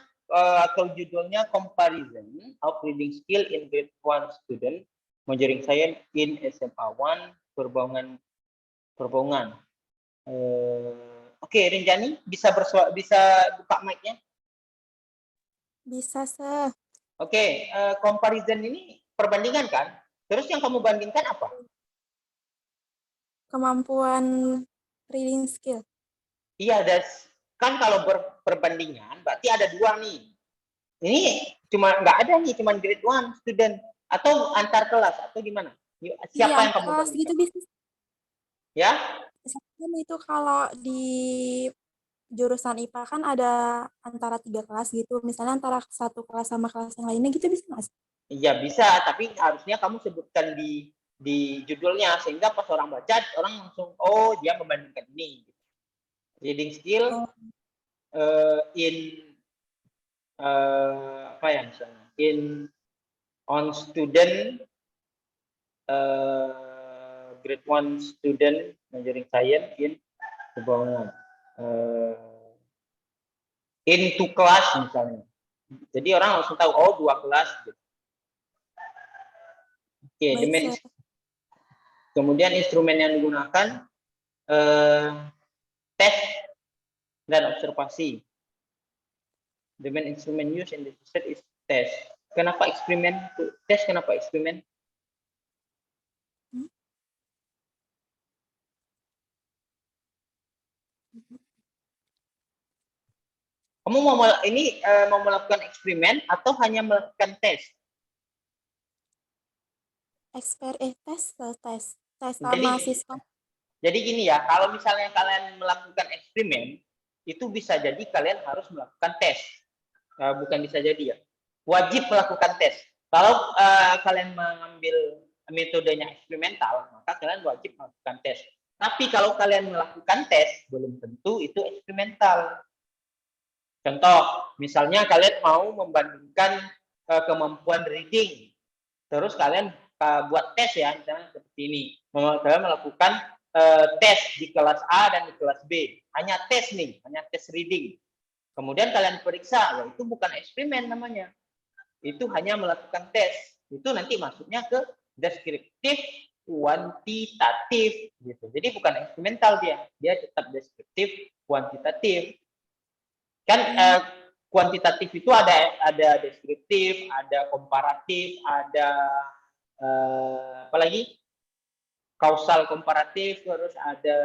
atau judulnya Comparison of Reading Skill in Grade 1 Student, Majoring Science in SMA 1, Perbongan. Oke, Rinjani bisa buka mic-nya? Bisa, Sir. Oke, comparison ini perbandingan kan? Terus yang kamu bandingkan apa? Kemampuan reading skill. Iya, kan kalau perbandingan berarti ada dua nih. Ini cuma nggak ada nih, cuma grade 1 student atau antar kelas atau gimana? Siapa yang kamu kelas bandingkan? gitu bisa. Ya? Misalkan itu kalau di jurusan IPA kan ada antara 3 kelas gitu. Misalnya antara satu kelas sama kelas yang lainnya gitu bisa nggak sih? Iya bisa, tapi harusnya kamu sebutkan di judulnya sehingga pas orang baca orang langsung oh dia membandingkan ini. Reading skill in apa ya misalnya on student grade 1 student majoring science in Perbongan into class misalnya. Jadi orang langsung tahu oh 2 kelas gitu. Oke, kemudian instrumen yang digunakan tes dan observasi. The main instrument used in this research is test. Kenapa eksperimen? Tes kenapa eksperimen? Kamu mau mau melakukan eksperimen atau hanya melakukan tes? Tes sama siswa. Jadi gini ya, kalau misalnya kalian melakukan eksperimen, itu bisa jadi kalian harus melakukan tes. Bukan bisa jadi ya, wajib melakukan tes. Kalau kalian mengambil metodenya eksperimental, maka kalian wajib melakukan tes. Tapi kalau kalian melakukan tes, belum tentu itu eksperimental. Contoh, misalnya kalian mau membandingkan kemampuan reading, terus kalian buat tes ya, misalnya seperti ini. Kalian melakukan tes di kelas A dan di kelas B. Hanya tes nih, hanya tes reading. Kemudian kalian periksa, ya itu bukan eksperimen namanya. Itu hanya melakukan tes. Itu nanti masuknya ke deskriptif kuantitatif gitu. Jadi bukan eksperimental dia tetap deskriptif kuantitatif. Kan kuantitatif itu ada deskriptif, ada komparatif, ada apalagi kausal komparatif, terus ada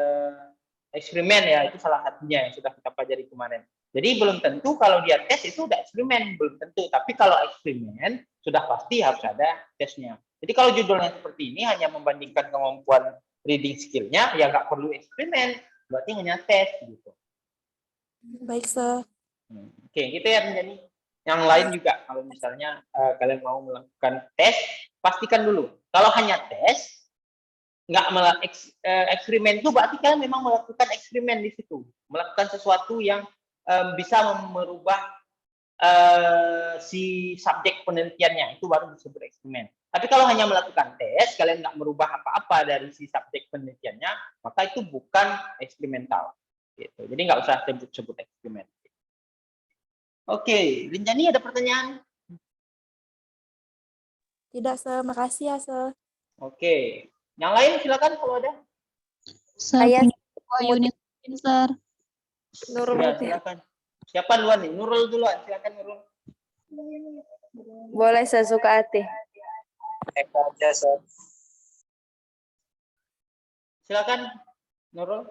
eksperimen ya, itu salah satunya yang sudah kita pelajari kemarin. Jadi belum tentu kalau dia tes itu udah eksperimen, belum tentu. Tapi kalau eksperimen sudah pasti harus ada tesnya. Jadi kalau judulnya seperti ini hanya membandingkan kemampuan reading skill-nya, ya nggak perlu eksperimen, berarti hanya tes gitu. Baik, Sir. Oke, gitu ya menjadi. Yang lain juga kalau misalnya kalian mau melakukan tes, pastikan dulu. Kalau hanya tes, nggak eksperimen itu berarti kalian memang melakukan eksperimen di situ, melakukan sesuatu yang bisa merubah si subjek penelitiannya, itu baru disebut eksperimen. Tapi kalau hanya melakukan tes, kalian nggak merubah apa-apa dari si subjek penelitiannya, maka itu bukan eksperimental. Gitu. Jadi nggak usah sebut-sebut eksperimen. Oke, Linjani ada pertanyaan? Tidak, Sir. Makasih ya, Sir. Oke. Yang lain silakan kalau ada. Saya unit Sir. Nurul ya, silakan. Siapa duluan nih? Nurul duluan, silakan Nurul. Boleh saya suka hati. aja, Sir. Silakan Nurul.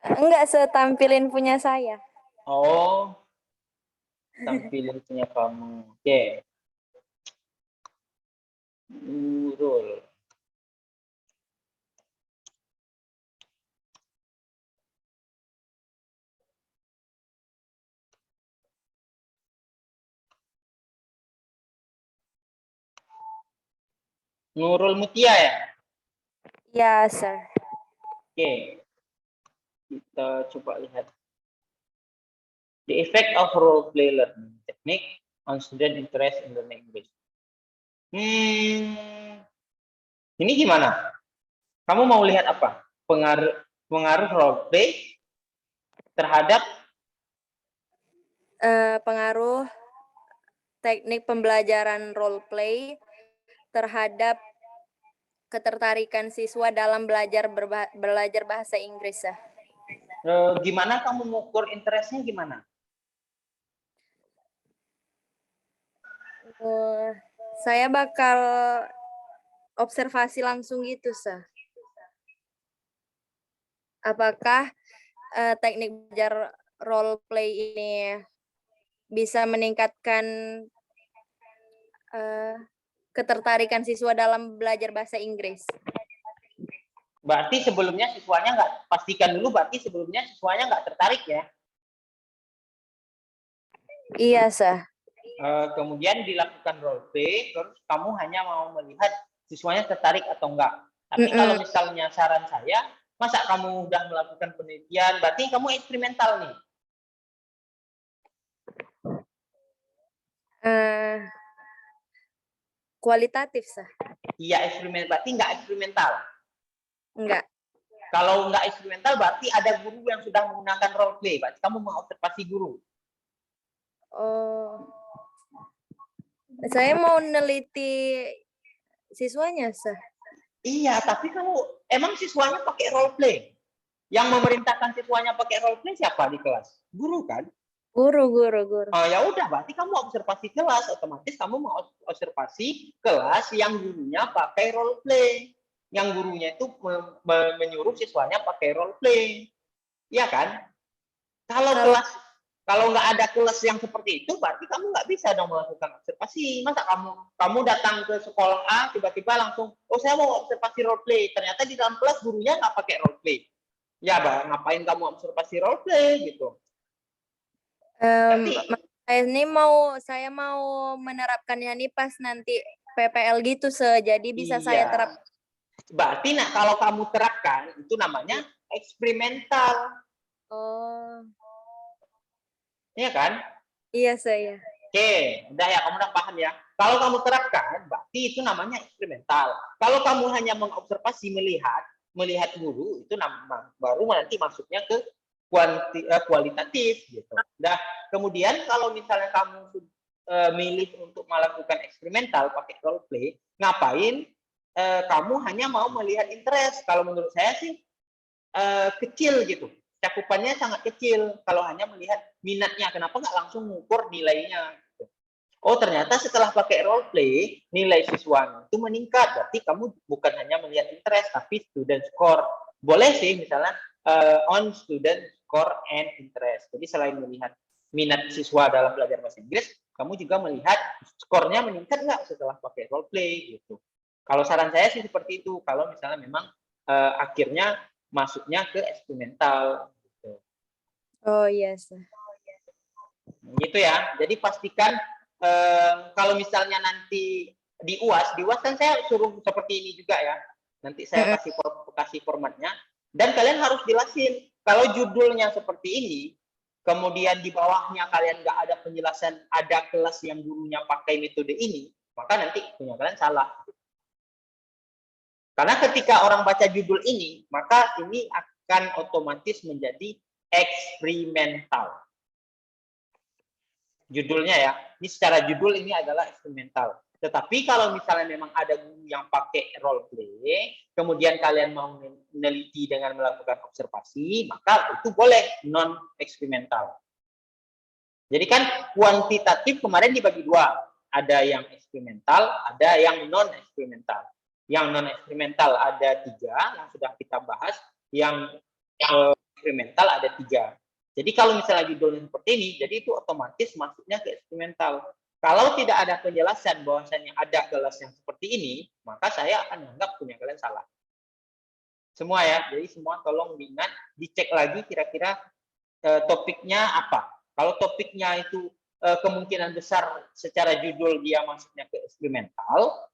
Enggak, saya tampilin punya saya. Oh. Tampilin punya kamu. Oke. Nurul. Nurul Mutia ya? Ya, Sir. Oke. Kita coba lihat. The effect of role play learning technique on student interest in learning English. Ini gimana? Kamu mau lihat apa? Pengaruh role play terhadap pengaruh teknik pembelajaran role play terhadap ketertarikan siswa dalam belajar bahasa Inggris. Gimana kamu mengukur interestnya gimana? Saya bakal observasi langsung gitu, Sir. Apakah teknik belajar role play ini bisa meningkatkan ketertarikan siswa dalam belajar bahasa Inggris? Berarti sebelumnya siswanya nggak, pastikan dulu berarti sebelumnya siswanya nggak tertarik ya? Iya, Sir. Kemudian dilakukan role play, terus kamu hanya mau melihat siswanya tertarik atau enggak. Tapi kalau misalnya saran saya, masa kamu udah melakukan penelitian, berarti kamu eksperimental nih. Kualitatif, Sir. Iya, eksperimen, berarti enggak eksperimental. Enggak. Kalau enggak eksperimental, berarti ada guru yang sudah menggunakan role play, berarti kamu mengobservasi guru. Oh. Saya mau neliti siswanya, Sir. Iya, tapi kalau emang siswanya pakai role play, yang memerintahkan siswanya pakai role play siapa di kelas? Guru kan? Guru. Oh ya udah, berarti kamu observasi kelas, otomatis kamu mau observasi kelas yang gurunya pakai role play, yang gurunya itu menyuruh siswanya pakai role play, iya kan? Kalau nggak ada kelas yang seperti itu, berarti kamu nggak bisa dong melakukan observasi. Masa kamu datang ke sekolah A, tiba-tiba langsung, oh saya mau observasi role play. Ternyata di dalam kelas gurunya nggak pakai role play. Ya, Bang, ngapain kamu observasi role play gitu? Saya mau menerapkannya nih pas nanti PPL gitu, jadi bisa saya terap. Berarti kalau kamu terapkan, itu namanya eksperimental. Oh. Iya kan? Iya, saya. Oke, udah ya, kamu udah paham ya. Kalau kamu terapkan, berarti itu namanya eksperimental. Kalau kamu hanya mengobservasi, melihat guru, itu baru nanti masuknya ke kualitatif gitu. Nah, kemudian kalau misalnya kamu milih untuk melakukan eksperimental pakai role play, ngapain kamu hanya mau melihat interest? Kalau menurut saya sih kecil gitu. Cakupannya sangat kecil kalau hanya melihat minatnya. Kenapa nggak langsung mengukur nilainya? Oh, ternyata setelah pakai role play, nilai siswa itu meningkat. Berarti kamu bukan hanya melihat interest, tapi student score. Boleh sih misalnya on student score and interest. Jadi selain melihat minat siswa dalam belajar bahasa Inggris, kamu juga melihat skornya meningkat nggak setelah pakai role play gitu. Kalau saran saya sih seperti itu. Kalau misalnya memang akhirnya masuknya ke eksperimental. Gitu. Oh yes. Gitu ya. Jadi pastikan kalau misalnya nanti di UAS kan saya suruh seperti ini juga ya. Nanti saya kasih formatnya. Dan kalian harus jelasin. Kalau judulnya seperti ini, kemudian di bawahnya kalian nggak ada penjelasan ada kelas yang gurunya pakai metode ini, maka nanti punya kalian salah. Karena ketika orang baca judul ini, maka ini akan otomatis menjadi eksperimental. Judulnya ya, ini secara judul ini adalah eksperimental. Tetapi kalau misalnya memang ada guru yang pakai role play, kemudian kalian mau meneliti dengan melakukan observasi, maka itu boleh non eksperimental. Jadi kan kuantitatif kemarin dibagi dua, ada yang eksperimental, ada yang non eksperimental. Yang non eksperimental ada 3 yang sudah kita bahas, yang eksperimental ada 3. Jadi kalau misalnya judulnya seperti ini, jadi itu otomatis masuknya ke eksperimental. Kalau tidak ada penjelasan bahwasanya ada kelas yang seperti ini, maka saya akan menganggap punya kalian salah. Semua ya, jadi semua tolong diingat, dicek lagi kira-kira topiknya apa. Kalau topiknya itu kemungkinan besar secara judul dia masuknya ke eksperimental,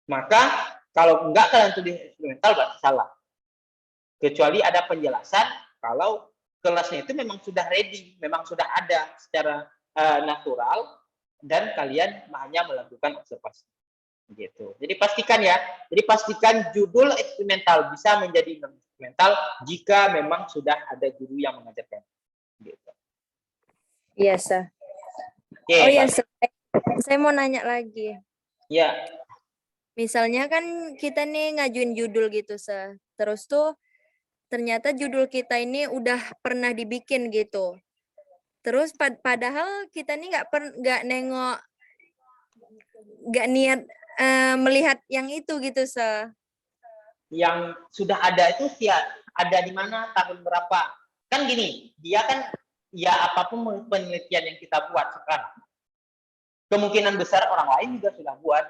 maka kalau enggak kalian tulis eksperimental berarti salah. Kecuali ada penjelasan kalau kelasnya itu memang sudah ready, memang sudah ada secara natural dan kalian hanya melakukan observasi. Gitu. Jadi pastikan ya. Jadi pastikan judul eksperimental bisa menjadi non eksperimental jika memang sudah ada guru yang mengajarkan. Gitu. Iya, sir. Okay, oh ya, saya mau nanya lagi. Ya. Misalnya kan kita nih ngajuin judul gitu, sir. Terus tuh ternyata judul kita ini udah pernah dibikin gitu. Terus padahal kita nih nggak nengok, nggak niat melihat yang itu gitu, sir. Yang sudah ada itu ada di mana, tahun berapa? Kan gini, dia kan ya apapun penelitian yang kita buat sekarang, kemungkinan besar orang lain juga sudah buat.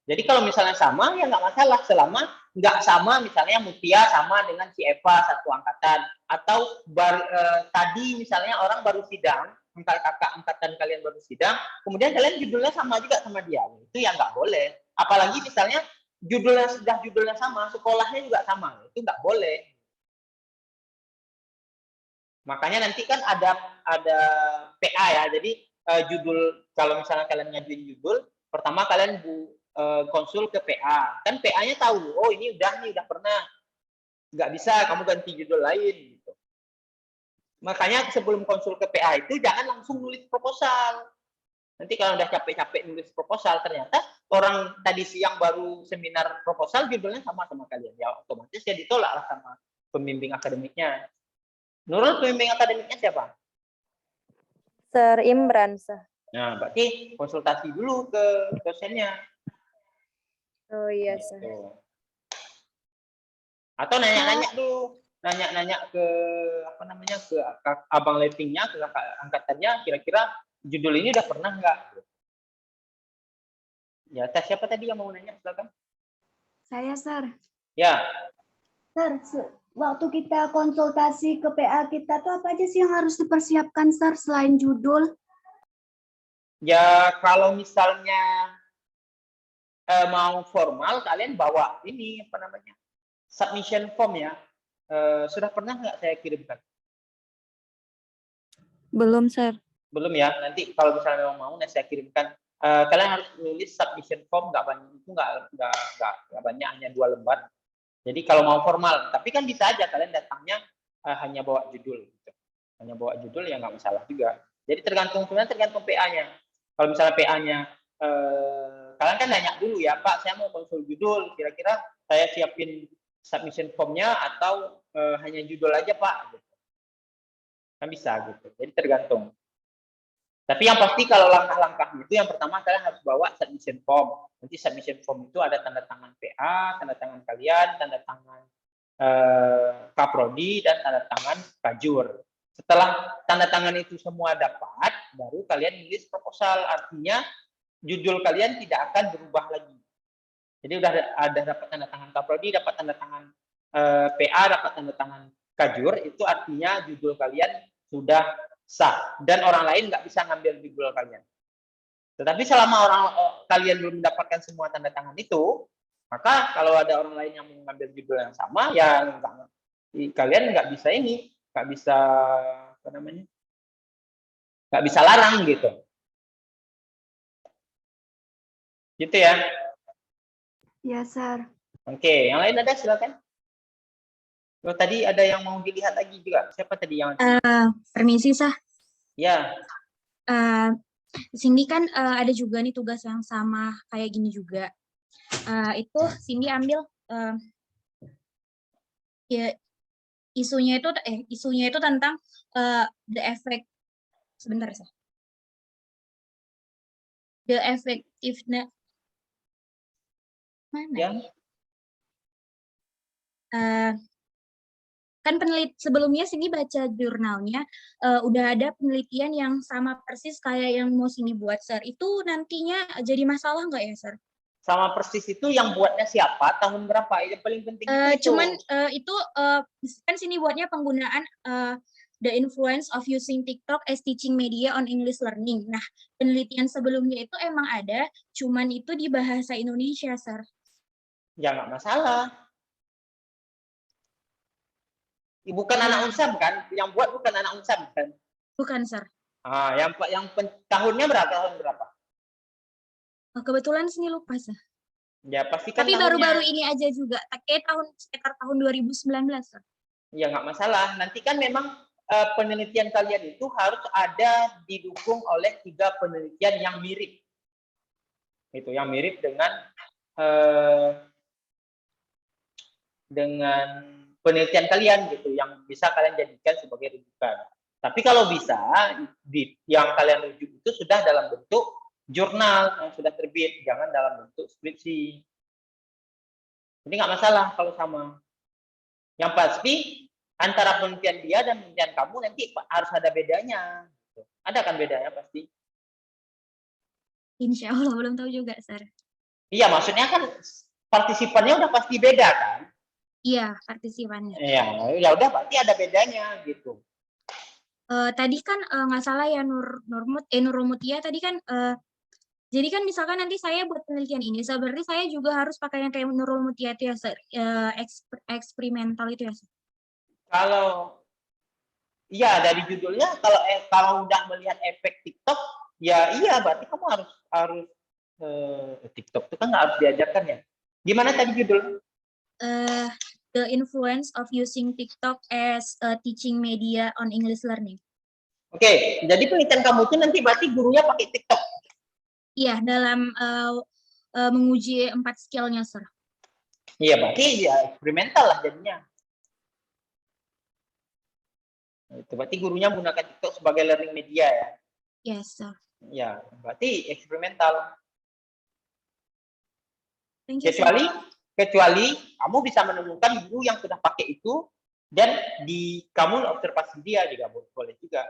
Jadi kalau misalnya sama, ya nggak masalah. Selama nggak sama, misalnya Mutia sama dengan si Eva satu angkatan. Atau tadi misalnya orang baru sidang, kakak angkatan kalian baru sidang, kemudian kalian judulnya sama juga sama dia. Itu yang nggak boleh. Apalagi misalnya judulnya sama, sekolahnya juga sama. Itu nggak boleh. Makanya nanti kan ada PA ya. Jadi judul, kalau misalnya kalian ngajuin judul, pertama kalian konsul ke PA. Kan PA-nya tahu, oh ini udah pernah. Nggak bisa, kamu ganti judul lain. Gitu. Makanya sebelum konsul ke PA itu jangan langsung nulis proposal. Nanti kalau udah capek-capek nulis proposal, ternyata orang tadi siang baru seminar proposal judulnya sama kalian. Ya otomatis ya ditolak lah sama pembimbing akademiknya. Nurul, pembimbing akademiknya siapa? Sir Imran, Sir. Nah, berarti konsultasi dulu ke dosennya. Oh iya, Sir. Gitu. Atau nanya-nanya dulu, nanya-nanya ke apa namanya, ke abang lettingnya, ke kakak angkatannya, kira-kira judul ini udah pernah nggak? Ya, siapa tadi yang mau nanya? Silakan. Saya, Sir. Ya. Sir, waktu kita konsultasi ke PA kita tuh apa aja sih yang harus dipersiapkan, Sir, selain judul? Ya, kalau misalnya mau formal, kalian bawa ini apa namanya, submission form ya. Sudah pernah nggak saya kirimkan? Belum, Sir. Belum ya. Nanti kalau misalnya mau, saya kirimkan. Kalian harus nulis submission form, nggak banyak, itu nggak banyak, hanya 2 lembar. Jadi kalau mau formal, tapi kan bisa aja kalian datangnya hanya bawa judul, gitu. Hanya bawa judul ya nggak masalah juga. Jadi tergantung PA-nya. Kalau misalnya PA-nya kalian kan nanya dulu ya, Pak, saya mau konsul judul, kira-kira saya siapin submission form-nya atau hanya judul aja, Pak? Gitu. Kan bisa gitu. Jadi tergantung. Tapi yang pasti kalau langkah-langkahnya itu yang pertama kalian harus bawa submission form. Nanti submission form itu ada tanda tangan PA, tanda tangan kalian, tanda tangan Kaprodi, dan tanda tangan Kajur. Setelah tanda tangan itu semua dapat, baru kalian nulis proposal. Artinya judul kalian tidak akan berubah lagi. Jadi udah ada dapat tanda tangan Kaprodi, dapat tanda tangan PA, dapat tanda tangan Kajur, itu artinya judul kalian sudah sah dan orang lain nggak bisa ngambil judul kalian. Tetapi selama kalian belum mendapatkan semua tanda tangan itu, maka kalau ada orang lain yang mengambil judul yang sama, ya kalian nggak bisa nggak bisa apa namanya, nggak bisa larang gitu. Gitu ya. Ya, Sir. Oke, yang lain ada silakan. Oh, tadi ada yang mau dilihat lagi juga. Siapa tadi yang? Permisi, Sah. Ya. Cindy kan ada juga nih tugas yang sama kayak gini juga. Itu Cindy ambil ya isunya itu tentang the effect, sebentar, Sah. The effectiveness mana? Ya. Kan sebelumnya Cindy baca jurnalnya, udah ada penelitian yang sama persis kayak yang mau Cindy buat, Sir. Itu nantinya jadi masalah nggak ya, Sir? Sama persis itu yang buatnya siapa, tahun berapa? Yang paling penting itu. Cuman itu kan Cindy buatnya penggunaan the influence of using TikTok as teaching media on English learning. Nah, penelitian sebelumnya itu emang ada, cuman itu di bahasa Indonesia, Sir. Ya nggak masalah. Bukan anak Unsam kan? Yang buat bukan anak Unsam kan? Bukan, Sir. Yang tahunnya berapa? Kebetulan Cindy lupa, Sir. Ya pasti kan. Tapi baru-baru ini aja juga, kayak sekitar tahun 2019, Sir. Ya nggak masalah. Nanti kan memang penelitian kalian itu harus ada didukung oleh 3 penelitian yang mirip. Itu yang mirip dengan penelitian kalian gitu, yang bisa kalian jadikan sebagai rujukan. Tapi kalau bisa, yang kalian rujuk itu sudah dalam bentuk jurnal yang sudah terbit, jangan dalam bentuk skripsi. Jadi nggak masalah kalau sama. Yang pasti antara penelitian dia dan penelitian kamu nanti harus ada bedanya. Ada kan bedanya pasti? Insya Allah, belum tahu juga, Sir. Iya, maksudnya kan partisipannya udah pasti beda kan? Iya, partisipannya. Ya udah berarti ada bedanya gitu. Tadi kan nggak salah ya Nurul Mutia tadi kan jadi kan misalkan nanti saya buat penelitian ini, berarti saya juga harus pakai yang kayak Nurul Mutia itu ya, Sir, eksperimental itu ya, Sir. Kalau iya dari judulnya, kalau udah melihat efek TikTok, ya iya berarti kamu harus TikTok itu kan nggak harus diajarkan ya. Gimana tadi judul? The influence of using TikTok as a teaching media on English learning. Oke, jadi penelitian kamu itu nanti berarti gurunya pakai TikTok. Iya, dalam menguji 4 skill-nya, Sir. Iya, berarti ya eksperimental lah jadinya. Itu berarti gurunya menggunakan TikTok sebagai learning media ya. Yes, Sir. Ya, berarti eksperimental. Thank you, Sir. Kecuali kamu bisa menemukan guru yang sudah pakai itu dan kamu observasi dia juga boleh juga.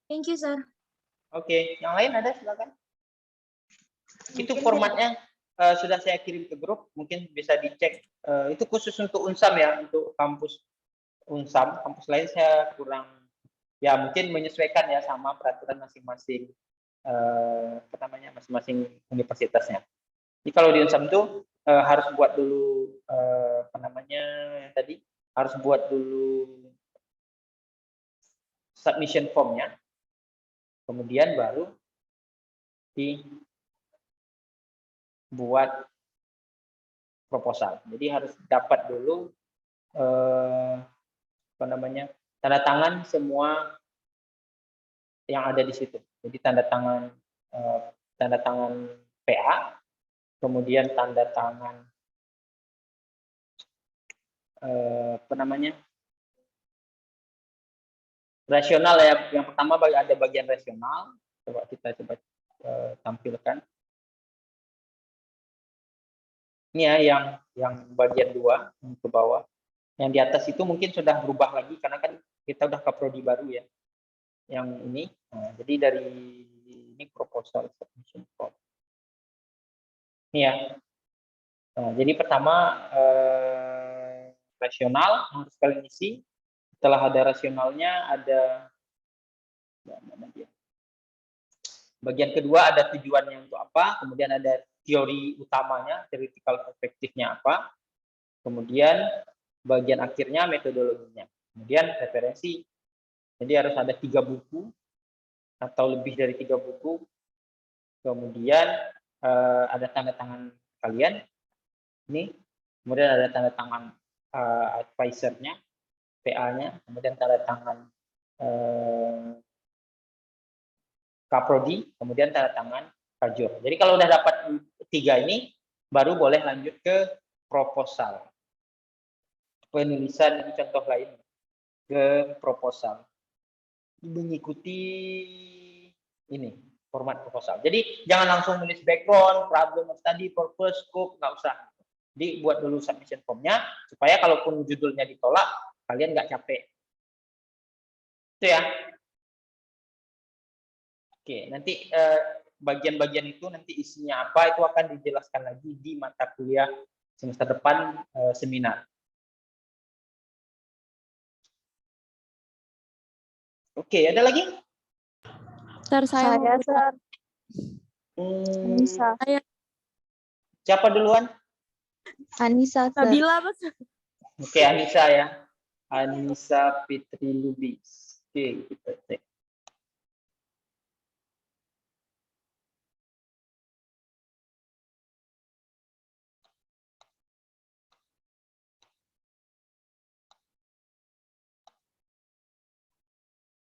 Thank you, Sir. Oke, yang lain ada silakan. Itu formatnya sudah saya kirim ke grup, mungkin bisa dicek. Itu khusus untuk Unsam ya, untuk kampus Unsam. Kampus lain saya kurang, ya mungkin menyesuaikan ya sama peraturan masing-masing masing-masing universitasnya. Jadi kalau di Unsam itu harus buat dulu yang tadi harus buat dulu submission formnya, kemudian baru dibuat proposal. Jadi harus dapat dulu tanda tangan semua yang ada di situ. Jadi tanda tangan PA, kemudian tanda tangan rasional ya. Yang pertama ada bagian rasional. Coba kita tampilkan. Ini ya yang bagian 2 yang ke bawah. Yang di atas itu mungkin sudah berubah lagi karena kan kita udah ke prodi baru ya. Yang ini. Nah, jadi dari ini proposal submission form. Ini ya. Nah, jadi pertama rasional harus kalian isi. Setelah ada rasionalnya ada bagian kedua ada tujuannya untuk apa, kemudian ada teori utamanya, theoretical perspektifnya apa, kemudian bagian akhirnya metodologinya, kemudian referensi. Jadi harus ada 3 buku atau lebih dari 3 buku, kemudian ada tanda tangan kalian ini, kemudian ada tanda tangan advisor-nya, PA-nya, kemudian tanda tangan Kaprodi, kemudian tanda tangan Kajur. Jadi kalau udah dapat 3 ini, baru boleh lanjut ke proposal. Penulisan ini contoh lain ke proposal. Mengikuti ini format proposal. Jadi jangan langsung nulis background, problem of study, purpose, scope, nggak usah. Jadi buat dulu submission formnya supaya kalaupun judulnya ditolak, kalian nggak capek. Itu ya. Oke, nanti bagian-bagian itu nanti isinya apa itu akan dijelaskan lagi di mata kuliah semester depan seminar. Oke, ada lagi? Saya, Sir. Anissa. Siapa duluan? Anissa, Sir. Nabila, Mas. Oke, Anissa ya. Anissa Fitri Lubis. Oke, kita cek.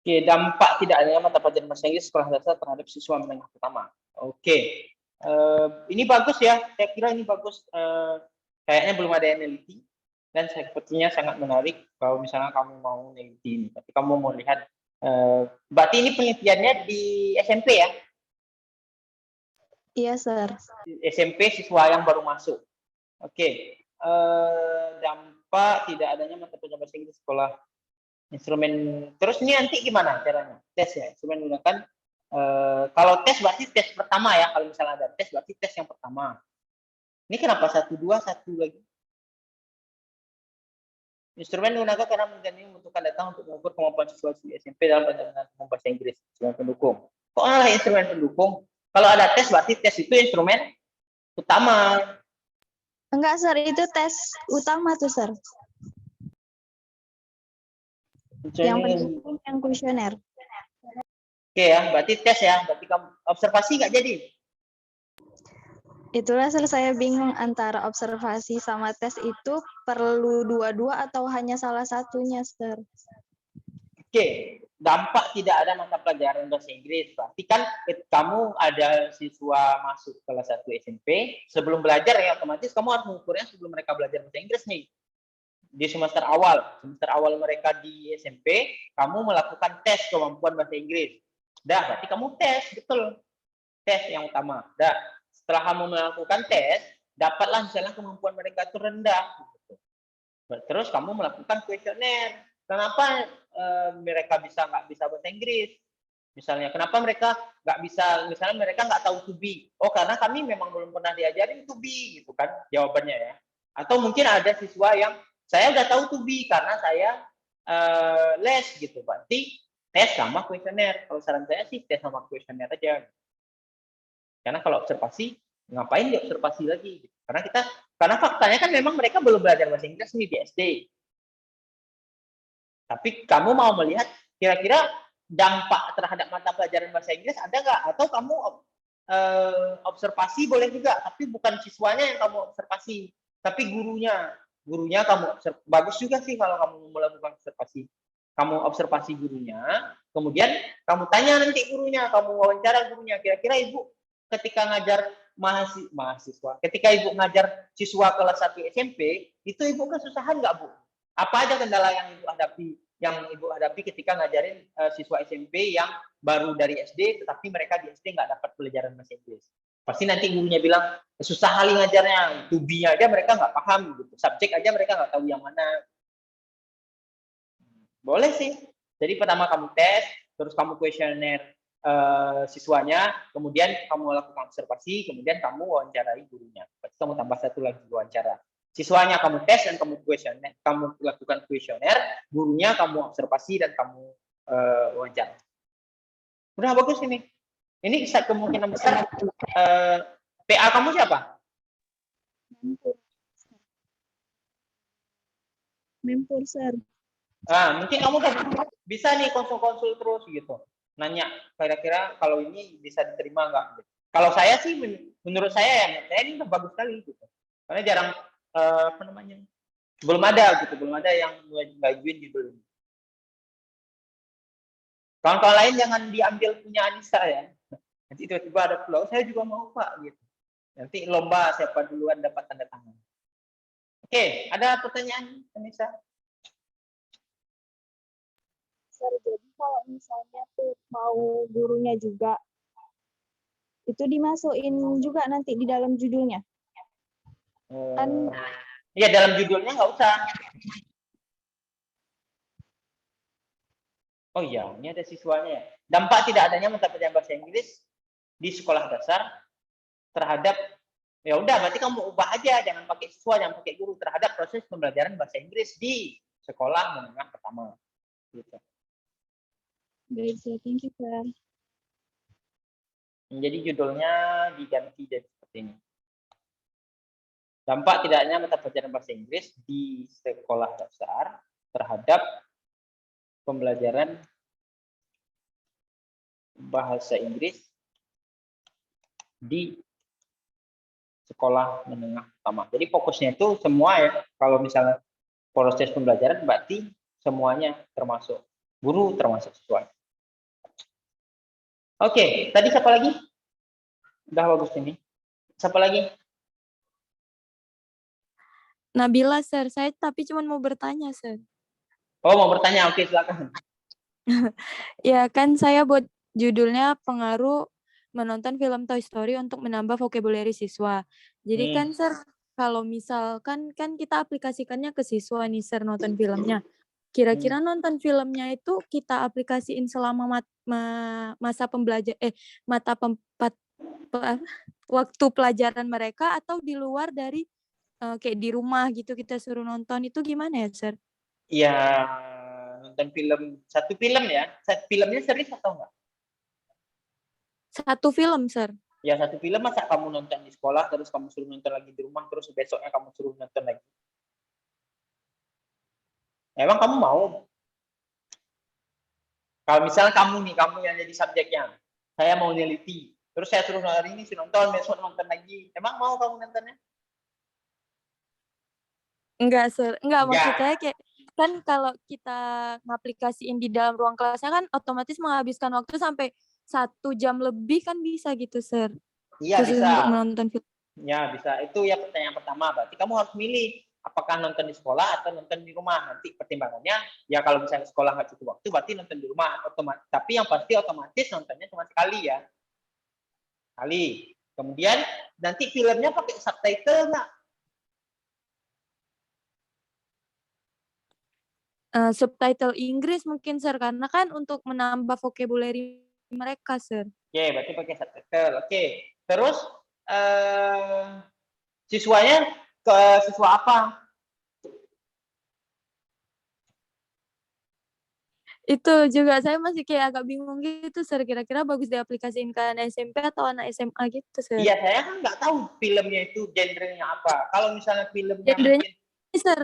Oke, dampak tidak adanya mata pelajaran bahasa Inggris sekolah dasar terhadap siswa menengah pertama. Oke, ini bagus ya. Saya kira ini bagus. Kayaknya belum ada yang neliti dan sepertinya sangat menarik kalau misalnya kamu mau neliti ini. Tapi kamu mau lihat, berarti ini penelitiannya di SMP ya? Iya, Sir. SMP siswa yang baru masuk. Oke, dampak tidak adanya mata pelajaran bahasa Inggris sekolah instrumen. Terus ini nanti gimana caranya? Tes ya, instrumen menggunakan kalau tes berarti tes pertama ya. Kalau misalnya ada tes berarti tes yang pertama. Ini kenapa 1, 2, 1 lagi? Instrumen digunakan karena menggandeng membutuhkan data untuk mengukur kemampuan siswa di SMP dalam pelajaran bahasa Inggris. Instrumen pendukung. Kok malah instrumen pendukung? Kalau ada tes berarti tes itu instrumen utama. Enggak, Sir, itu tes utama tuh, Sir. Yang pendukung, yang kuesioner. Oke ya, berarti tes ya. Berarti kamu observasi nggak jadi? Itulah saya bingung antara observasi sama tes itu perlu dua-dua atau hanya salah satunya, Sir. Oke, dampak tidak ada mata pelajaran bahasa Inggris. Berarti kan kamu ada siswa masuk kelas 1 SMP, sebelum belajar ya otomatis kamu harus mengukurnya sebelum mereka belajar bahasa Inggris nih. Di semester awal mereka di SMP, kamu melakukan tes kemampuan bahasa Inggris. Dah, berarti kamu tes, betul. Tes yang utama. Dah, setelah kamu melakukan tes, dapatlah misalnya kemampuan mereka itu rendah. Terus kamu melakukan kuesioner. Kenapa mereka nggak bisa bahasa Inggris? Misalnya, kenapa mereka nggak bisa? Misalnya mereka nggak tahu to be. Oh, karena kami memang belum pernah diajarin to be, gitu kan? Jawabannya ya. Atau mungkin ada siswa yang saya udah tahu to be karena saya les gitu. Berarti tes sama kuesioner. Kalau saran saya sih tes sama kuesioner aja. Karena kalau observasi, ngapain diobservasi lagi? Karena faktanya kan memang mereka belum belajar bahasa Inggris nih di SD. Tapi kamu mau melihat kira-kira dampak terhadap mata pelajaran bahasa Inggris ada nggak? Atau kamu observasi boleh juga, tapi bukan siswanya yang kamu observasi, tapi gurunya. Gurunya kamu observasi. Bagus juga sih kalau kamu melakukan observasi. Kamu observasi gurunya, kemudian kamu tanya nanti gurunya, kamu wawancara gurunya. Kira-kira ibu ketika ngajar mahasiswa, ketika ibu ngajar siswa kelas 1 SMP, itu ibu kesusahan nggak, Bu? Apa aja kendala yang ibu hadapi ketika ngajarin siswa SMP yang baru dari SD, tetapi mereka di SD nggak dapat pelajaran bahasa Inggris? Pasti nanti gurunya bilang, susah kali ngajarnya, to be-nya aja mereka nggak paham, gitu. Subjek aja mereka nggak tahu yang mana. Boleh sih. Jadi pertama kamu tes, terus kamu kuesioner siswanya, kemudian kamu lakukan observasi, kemudian kamu wawancarai gurunya. Berarti kamu tambah satu lagi wawancara. Siswanya kamu tes dan kamu kuesioner, kamu lakukan kuesioner, gurunya kamu observasi dan kamu wawancara. Udah bagus ini. Ini kemungkinan besar PA kamu siapa? Mempur, Sir. Nah, mungkin kamu bisa nih konsul-konsul terus gitu. Nanya kira-kira kalau ini bisa diterima nggak? Kalau saya sih menurut saya ini udah bagus sekali gitu. Karena jarang belum ada yang ngajuin judul ini. Kawan-kawan lain jangan diambil punya Anissa ya. Nanti tiba-tiba ada pulau, saya juga mau Pak gitu. Nanti lomba siapa duluan dapat tanda tangan. Oke, ada pertanyaan Anissa? Sir, jadi kalau misalnya tuh mau gurunya juga, itu dimasukin juga nanti di dalam judulnya? Iya, dalam judulnya nggak usah. Oh iya, ini ada siswanya. Dampak tidak adanya mata pelajaran bahasa Inggris di sekolah dasar terhadap, ya udah berarti kamu ubah aja, jangan pakai siswa, jangan pakai guru, terhadap proses pembelajaran bahasa Inggris di sekolah menengah pertama. Gitu. Baik, Sir. Thank you, Sir. Jadi judulnya diganti jadi seperti ini. Dampak tidaknya mata pelajaran bahasa Inggris di sekolah dasar terhadap pembelajaran bahasa Inggris di sekolah menengah pertama. Jadi fokusnya itu semua ya. Kalau misalnya proses pembelajaran berarti semuanya termasuk guru, termasuk siswa. Oke, tadi siapa lagi? Udah bagus ini. Siapa lagi? Nabila, Sir. Saya tapi cuma mau bertanya, Sir. Oh, mau bertanya? Oke, silakan. Ya, kan saya buat judulnya pengaruh menonton film Toy Story untuk menambah vocabulary siswa. Jadi kan, Sir, kalau misalkan kan kita aplikasikannya ke siswa nih, Sir, nonton filmnya. Kira-kira nonton filmnya itu kita aplikasiin selama masa waktu pelajaran mereka atau di luar dari kayak di rumah gitu kita suruh nonton, itu gimana ya, Sir? Iya, nonton film, satu film ya. Filmnya series atau enggak? Satu film, Sir. Ya, satu film masa kamu nonton di sekolah, terus kamu suruh nonton lagi di rumah, terus besoknya kamu suruh nonton lagi. Emang kamu mau? Kalau misalnya kamu yang jadi subjeknya, saya mau neliti, terus saya suruh hari ini nonton, besok nonton lagi. Emang mau kamu nontonnya? Enggak, Sir. Enggak, maksud saya kayak kan kalau kita ngaplikasiin di dalam ruang kelasnya kan otomatis menghabiskan waktu sampai 1 jam lebih kan bisa gitu, Sir. Iya, Khusus bisa. untuk menonton film. Ya, bisa. Itu ya pertanyaan pertama. Berarti kamu harus milih apakah nonton di sekolah atau nonton di rumah. Nanti pertimbangannya, ya kalau misalnya sekolah nggak cukup waktu, berarti nonton di rumah. Tapi yang pasti otomatis nontonnya cuma sekali ya. Sekali. Kemudian nanti filmnya pakai subtitle nggak? Subtitle Inggris mungkin, Sir. Karena kan untuk menambah vocabulary mereka, Sir. Oke, berarti pakai subtitle. Oke. Terus, siswanya ke siswa apa? Itu juga saya masih kayak agak bingung gitu, Sir. Kira-kira bagus diaplikasiin ke anak SMP atau anak SMA gitu, Sir. Iya, saya kan nggak tahu filmnya itu genrenya apa. Kalau misalnya filmnya Genrenya, mungkin Sir,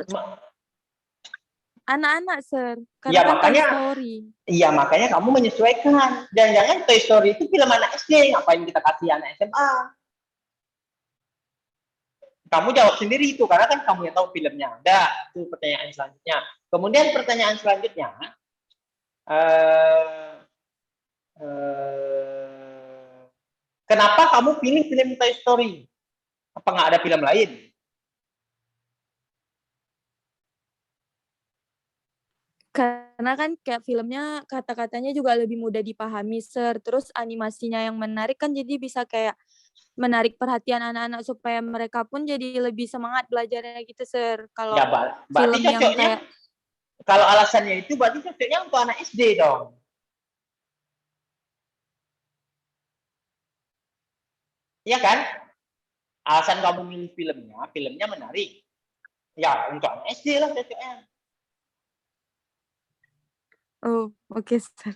anak-anak, Sir. Karena Iya, kan Toy makanya Story. iya, makanya kamu menyesuaikan. Jangan-jangan Toy Story itu film anak SD, ngapain kita kasih anak SMA? Kamu jawab sendiri itu, karena kan kamu yang tahu filmnya. Ada, itu pertanyaan selanjutnya. Kemudian pertanyaan selanjutnya, kenapa kamu pilih film Toy Story? Apa nggak ada film lain? Karena kan kayak filmnya kata-katanya juga lebih mudah dipahami, Sir. Terus animasinya yang menarik kan jadi bisa kayak menarik perhatian anak-anak supaya mereka pun jadi lebih semangat belajarnya gitu, Sir. Kalau Ya, berarti film yang cocoknya, kayak kalau alasannya itu berarti cocoknya untuk anak SD dong. Iya kan? Alasan kamu milih filmnya menarik. Ya, untuk anak SD lah cocoknya. oh, oke, Sir.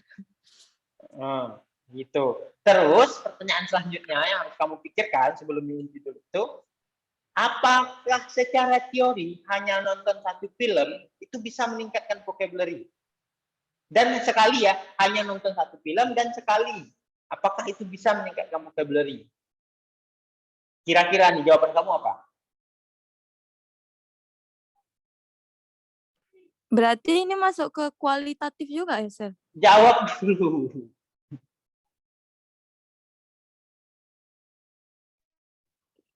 Gitu. Terus pertanyaan selanjutnya yang harus kamu pikirkan sebelum milih judul itu, apakah secara teori hanya nonton satu film itu bisa meningkatkan vocabulary? Dan sekali ya, hanya nonton satu film dan sekali. Apakah itu bisa meningkatkan vocabulary? Kira-kira nih jawaban kamu apa? Berarti ini masuk ke kualitatif juga ya, Sir? Jawab dulu.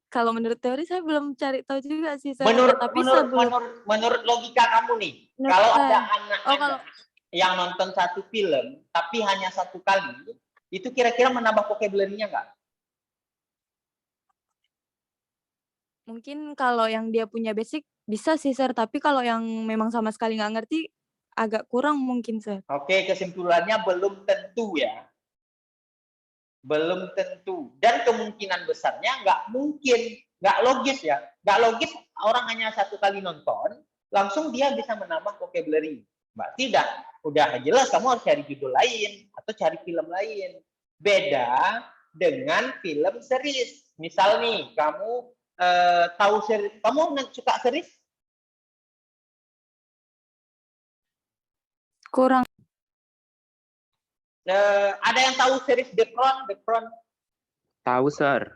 Kalau menurut teori saya belum cari tahu juga sih, Sir. Tapi Menurut logika kamu nih, kalau ada anak-anak yang nonton satu film tapi hanya satu kali, itu kira-kira menambah vocabulary-nya nggak? Mungkin kalau yang dia punya basic bisa sih, Sir. Tapi kalau yang memang sama sekali nggak ngerti, agak kurang mungkin, Sir. Oke, kesimpulannya belum tentu ya. Belum tentu. Dan kemungkinan besarnya nggak mungkin. Nggak logis ya. Nggak logis orang hanya satu kali nonton, langsung dia bisa menambah vocabulary. Berarti udah jelas kamu harus cari judul lain atau cari film lain. Beda dengan film series. Misal nih, kamu tahu series, kamu suka series? Kurang. Ada yang tahu series The Crown? The Crown? Tahu, Sir.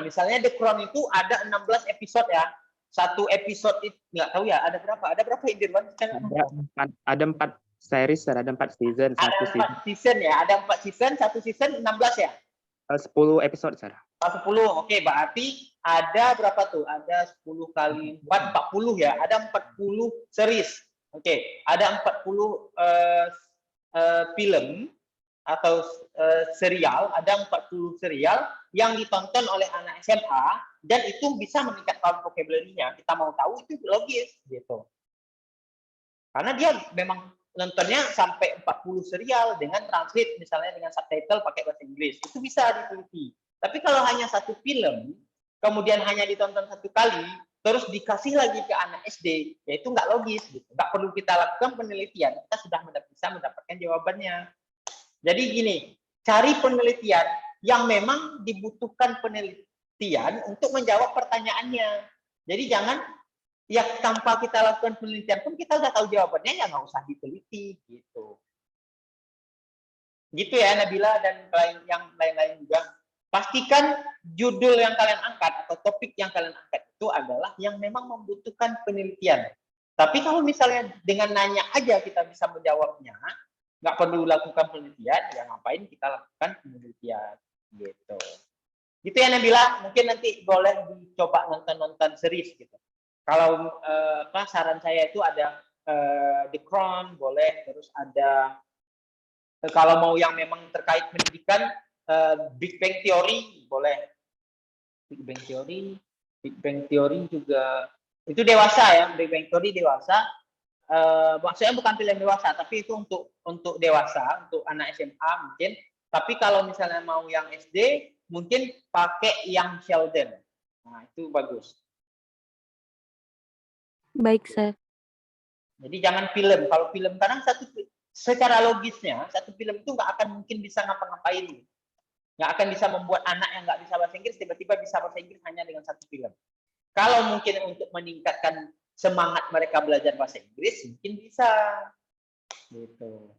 Misalnya The Crown itu ada 16 episode ya. Satu episode itu nggak tahu ya, ada berapa? Ada berapa Indirwan? Ada 4 series, Sir. Ada 4 season. Ada 4 season ya. Ada 4 season, satu season 16 ya? 10 episode, Sir. 10. Oke, berarti ada berapa tuh? Ada 10 kali 4, 40 ya. Ada 40 series. Oke, ada 40 film atau serial, ada 40 serial yang ditonton oleh anak SMA dan itu bisa meningkatkan vocabulary-nya. Kita mau tahu itu logis gitu. Karena dia memang nontonnya sampai 40 serial dengan translate misalnya dengan subtitle pakai bahasa Inggris. Itu bisa diteliti. Tapi kalau hanya satu film, kemudian hanya ditonton satu kali, terus dikasih lagi ke anak SD, ya itu nggak logis. Gitu. Nggak perlu kita lakukan penelitian, kita sudah bisa mendapatkan jawabannya. Jadi gini, cari penelitian yang memang dibutuhkan penelitian untuk menjawab pertanyaannya. Jadi jangan, ya tanpa kita lakukan penelitian pun kita udah tahu jawabannya, ya nggak usah diteliti. Gitu ya Nabila dan yang lain-lain juga. Pastikan judul yang kalian angkat atau topik yang kalian angkat itu adalah yang memang membutuhkan penelitian. Tapi kalau misalnya dengan nanya aja kita bisa menjawabnya, nggak perlu lakukan penelitian, ya ngapain kita lakukan penelitian gitu. Gitu ya Nabila, mungkin nanti boleh dicoba nonton series gitu. Kalau saran saya itu ada The Crown boleh, terus ada kalau mau yang memang terkait pendidikan Big Bang Theory boleh. Big Bang Theory juga itu dewasa ya, Big Bang Theory dewasa. Maksudnya bukan film dewasa, tapi itu untuk dewasa, untuk anak SMA mungkin. Tapi kalau misalnya mau yang SD, mungkin pakai yang Sheldon. Nah, itu bagus. Baik, Sir. Jadi jangan film. Kalau film kadang secara logisnya, satu film itu nggak akan mungkin bisa ngapa-ngapain. Nggak akan bisa membuat anak yang nggak bisa bahasa Inggris tiba-tiba bisa bahasa Inggris hanya dengan satu film. Kalau mungkin untuk meningkatkan semangat mereka belajar bahasa Inggris, mungkin bisa. Gitu.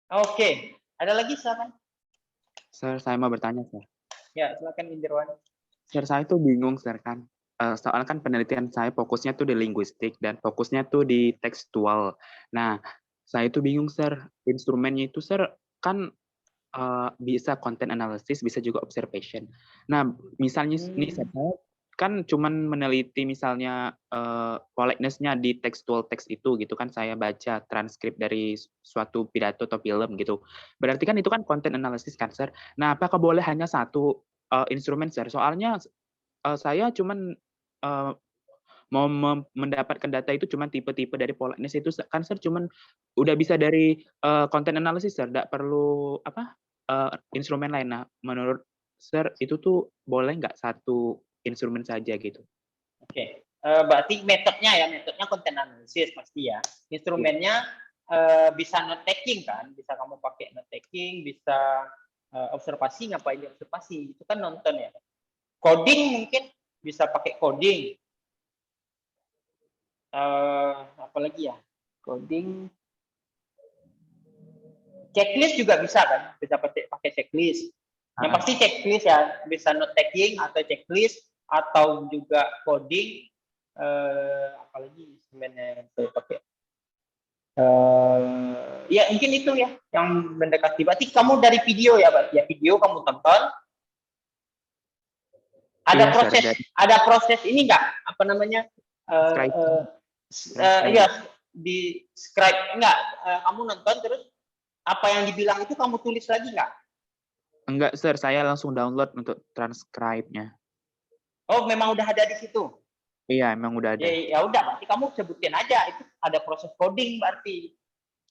Oke, ada lagi silakan. Sir, saya mau bertanya, Sir. Ya, silakan Indirwan. Sir, saya tuh bingung, Sir, kan. Soalnya kan penelitian saya fokusnya tuh di linguistik dan fokusnya tuh di tekstual. Nah, saya tuh bingung, Sir. Instrumennya itu, Sir, kan bisa content analysis, bisa juga observation. Nah, misalnya nih saya kan cuman meneliti misalnya politeness-nya di textual text itu gitu kan, saya baca transkrip dari suatu pidato atau film gitu. Berarti kan itu kan content analysis kan, Sir. Nah, apakah boleh hanya satu instrumen, Sir? Soalnya saya cuman mau mendapatkan data itu cuman tipe-tipe dari politeness itu kan, Sir, cuman udah bisa dari content analysis, Sir. Nggak perlu instrumen lain. Nah, menurut Sir itu tuh boleh nggak satu instrumen saja gitu? Oke, berarti metodenya content analysis pasti ya. Instrumennya bisa note taking kan, bisa kamu pakai note taking, bisa observasi, ngapain di observasi, itu kan nonton ya. Coding mungkin bisa pakai coding. Apalagi ya, coding. Checklist juga bisa kan, bisa pakai checklist. Yang pasti checklist ya, bisa note taking atau checklist atau juga coding. Apalagi sebenarnya yang saya pakai. Ya mungkin itu ya yang mendekati. Berarti kamu dari video ya, berarti ya video kamu tonton. Ada proses ini enggak? Apa namanya? Ya di scribe enggak? Kamu nonton terus apa yang dibilang itu kamu tulis lagi nggak? Enggak, Sir. Saya langsung download untuk transcribe-nya. Oh, memang udah ada di situ? Iya, emang udah ada. Ya udah, berarti kamu sebutin aja. Itu ada proses coding berarti.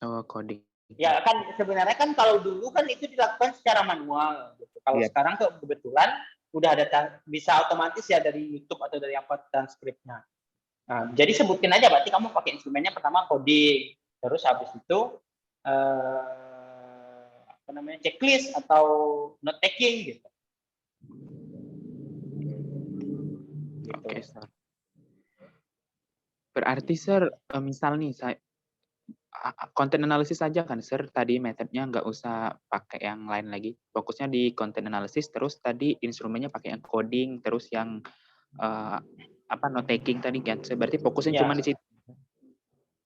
Oh, coding. Ya kan, sebenarnya kan kalau dulu kan itu dilakukan secara manual. Gitu. Kalau sekarang kebetulan udah ada bisa otomatis ya dari YouTube atau dari apa transkripnya. Nah, jadi sebutin aja, berarti kamu pakai instrumennya pertama coding. Terus habis itu apa namanya checklist atau note taking gitu. Oke, Sir. Berarti, Sir, misal nih saya content analysis saja kan, Sir, tadi metodenya nggak usah pakai yang lain lagi. Fokusnya di content analysis, terus tadi instrumennya pakai yang coding, terus yang note taking tadi kan. Berarti fokusnya cuma di situ.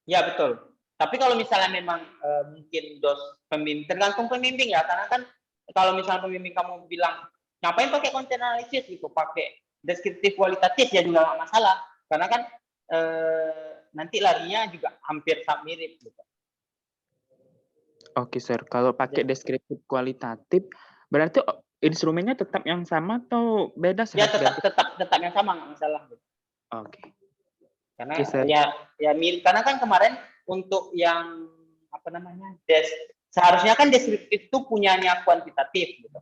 Ya, betul. Tapi kalau misalnya memang mungkin pembimbing, tergantung pembimbing ya, karena kan kalau misalnya pembimbing kamu bilang ngapain pakai content analysis gitu, pakai deskriptif kualitatif ya juga nggak masalah, karena kan nanti larinya juga hampir mirip gitu. Oke, Sir. Kalau pakai deskriptif kualitatif, berarti instrumennya tetap yang sama atau beda? Ya tetap yang sama, nggak masalah. Oke. Karena ya mirip, karena kan kemarin untuk yang apa namanya seharusnya kan deskriptif itu punyanya kuantitatif gitu.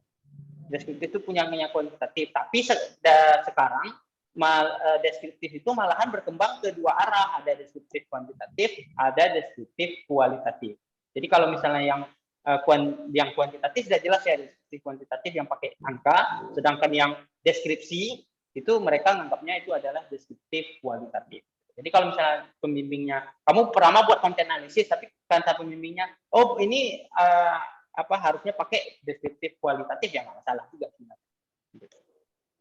Deskriptif itu punyanya kuantitatif, tapi sekarang deskriptif itu malahan berkembang ke dua arah, ada deskriptif kuantitatif, ada deskriptif kualitatif. Jadi kalau misalnya yang kuantitatif sudah jelas ya, deskriptif kuantitatif yang pakai angka, sedangkan yang deskripsi itu mereka menganggapnya itu adalah deskriptif kualitatif. Jadi kalau misalnya pembimbingnya, kamu pertama buat content analisis, tapi kata pembimbingnya, oh ini harusnya pakai deskriptif kualitatif, ya nggak masalah juga sebenarnya.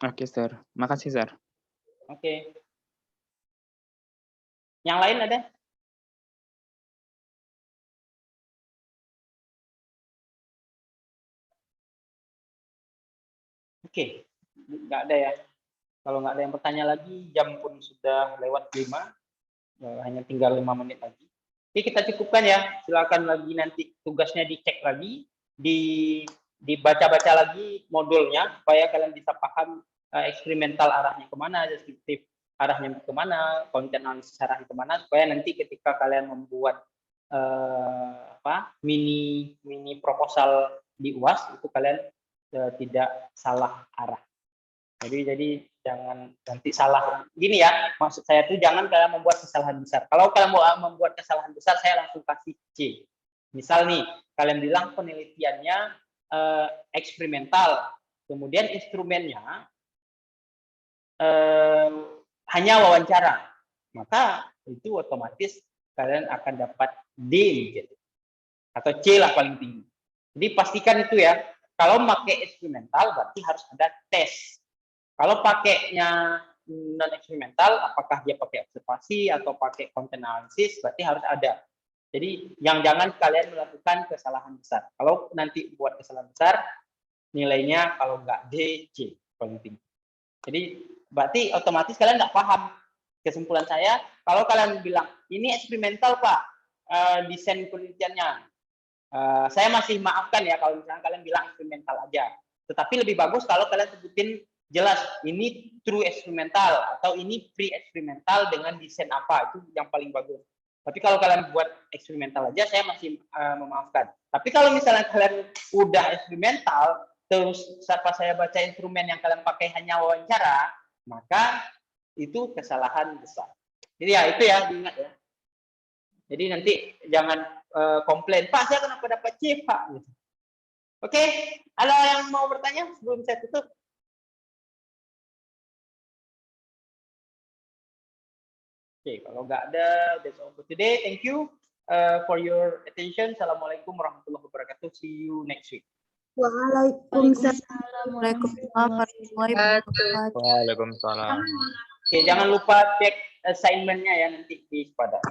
Oke, Sir. Makasih, Sir. Oke. Yang lain ada? Oke, nggak ada ya. Kalau nggak ada yang bertanya lagi, jam pun sudah lewat 5, hanya tinggal 5 menit lagi. Oke, kita cukupkan ya. Silakan lagi nanti tugasnya dicek lagi, dibaca-baca lagi modulnya supaya kalian bisa paham eksperimental arahnya kemana, deskriptif arahnya kemana, konten analisis arahnya kemana, supaya nanti ketika kalian membuat mini proposal di UAS itu kalian tidak salah arah. Jadi jangan nanti salah. Gini ya, maksud saya tuh jangan kalian membuat kesalahan besar. Kalau kalian mau membuat kesalahan besar, saya langsung kasih C. Misal nih, kalian bilang penelitiannya eksperimental, kemudian instrumennya hanya wawancara, maka itu otomatis kalian akan dapat D gitu. Atau C lah paling tinggi. Jadi pastikan itu ya, kalau pakai eksperimental berarti harus ada tes. Kalau pakainya non eksperimental, apakah dia pakai observasi atau pakai konten analisis, berarti harus ada. Jadi jangan kalian melakukan kesalahan besar. Kalau nanti buat kesalahan besar, nilainya kalau nggak D, C paling tinggi. Jadi berarti otomatis kalian nggak paham. Kesimpulan saya, kalau kalian bilang ini eksperimental Pak, desain penelitiannya, saya masih maafkan ya kalau misalnya kalian bilang eksperimental aja. Tetapi lebih bagus kalau kalian sebutin jelas ini true eksperimental atau ini pre eksperimental dengan desain apa, itu yang paling bagus. Tapi kalau kalian buat eksperimental aja saya masih memaafkan. Tapi kalau misalnya kalian udah eksperimental terus siapa saya baca instrumen yang kalian pakai hanya wawancara, maka itu kesalahan besar. Jadi ya itu ya diingat ya. Jadi nanti jangan komplain, Pak saya kenapa dapat C Pak. Oke, ada yang mau bertanya sebelum saya tutup? Oke, kalau nggak ada, that's all for today. Thank you for your attention. Assalamualaikum warahmatullahi wabarakatuh. See you next week. Waalaikumsalam. Waalaikumsalam. Oke, jangan lupa cek assignment-nya ya nanti di pada.